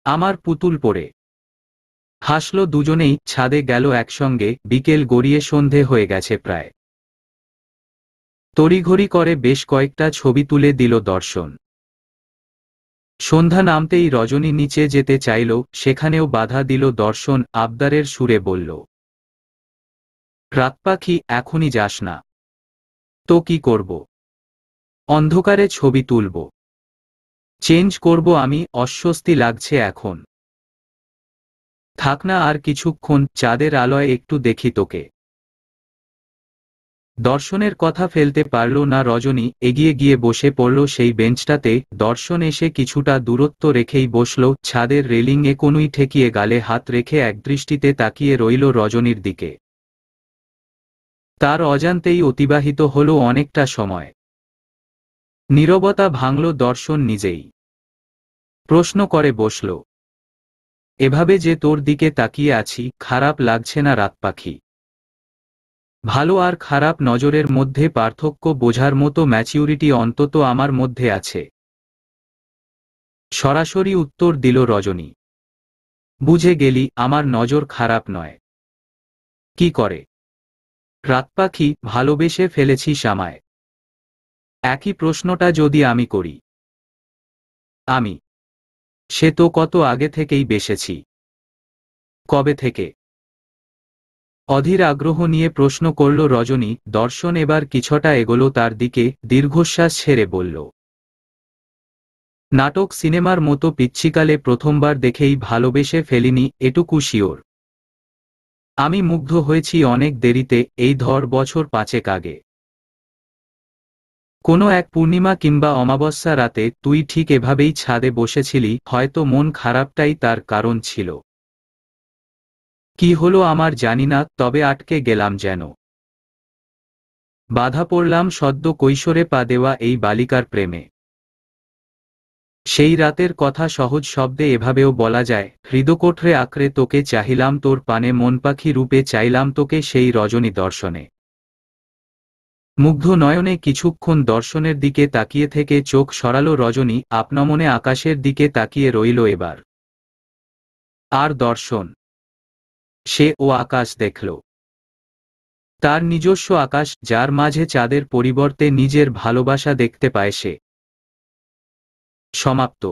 আমার পুতুল পরে। হাসল দুজনেই। ছাদে গেল একসঙ্গে। বিকেল গড়িয়ে সন্ধে হয়ে গেছে প্রায়। তড়িঘড়ি করে বেশ কয়েকটা ছবি তুলে দিল দর্শন। সন্ধ্যা নামতেই রজনী নিচে যেতে চাইল, সেখানেও বাধা দিল দর্শন। আবদারের সুরে বলল, রাত পাখি, এখনই যাস না। তো কি করব? অন্ধকারে ছবি তুলব, চেঞ্জ করব আমি, অস্বস্তি লাগছে এখন। থাক না আর কিছুক্ষণ, চাঁদের আলোয় একটু দেখি তোকে। দর্শনের কথা ফেলতে পারল না রজনী। এগিয়ে গিয়ে বসে পড়ল সেই বেঞ্চটাতে। দর্শন এসে কিছুটা দূরত্ব রেখেই বসল। ছাদের রেলিংয়ে কনুই ঠেকিয়ে গালে হাত রেখে একদৃষ্টিতে তাকিয়ে রইল রজনীর দিকে। তার অজান্তেই অতিবাহিত হল অনেকটা সময়। নীরবতা ভাঙল দর্শন নিজেই। প্রশ্ন করে বসল, এভাবে যে তোর দিকে তাকিয়ে আছি, খারাপ লাগছে না রাত পাখি? ভালো আর খারাপ নজরের মধ্যে পার্থক্য বোঝার মতো ম্যাচিউরিটি অন্তত আমার মধ্যে আছে। সরাসরি উত্তর দিল রজনী। বুঝে গেলি, আমার নজর খারাপ নয়। কি করে? রাত পাখি, ভালোবেসে ফেলেছিস আমায়? একই প্রশ্নটা যদি আমি করি। আমি? সে তো কত আগে থেকেই বেসেছি। কবে থেকে? অধীর আগ্রহ নিয়ে প্রশ্ন করল রজনী। দর্শন এবার কিছুটা এগোলো তার দিকে। দীর্ঘশ্বাস ছেড়ে বলল, নাটক সিনেমার মতো পিচ্ছিকালে প্রথমবার দেখেই ভালোবেসে ফেলিনি, এটুকু শিওর। আমি মুগ্ধ হয়েছি অনেক দেরিতে, এই ধর বছর 5 আগে। কোনো এক পূর্ণিমা কিংবা অমাবস্যা রাতে তুই ঠিক এভাবেই ছাদে বসেছিলি, হয়তো মন খারাপটাই তার কারণ ছিল। কি হলো আমার জানি না, তবে আটকে গেলাম যেন। বাধা পড়লাম সদ্য কৈশোরে পা দেওয়া এই বালিকার প্রেমে। সেই রাতের কথা সহজ শব্দে এভাবেও বলা যায়, হৃদকোঠরে আঁকড়ে তোকে চাহিলাম, তোর পানে মন পাখি রূপে চাইলাম তোকে সেই রজনী দর্শনে। মুগ্ধ নয়নে কিছুক্ষণ দর্শনের দিকে তাকিয়ে থেকে চোখ সরালো রজনী। আপনমনে আকাশের দিকে তাকিয়ে রইল এবার। আর দর্শন? সে ও আকাশ দেখল। তার নিজস্ব আকাশ, যার মাঝে চাঁদের পরিবর্তে নিজের ভালোবাসা দেখতে পায় সে। সমাপ্ত।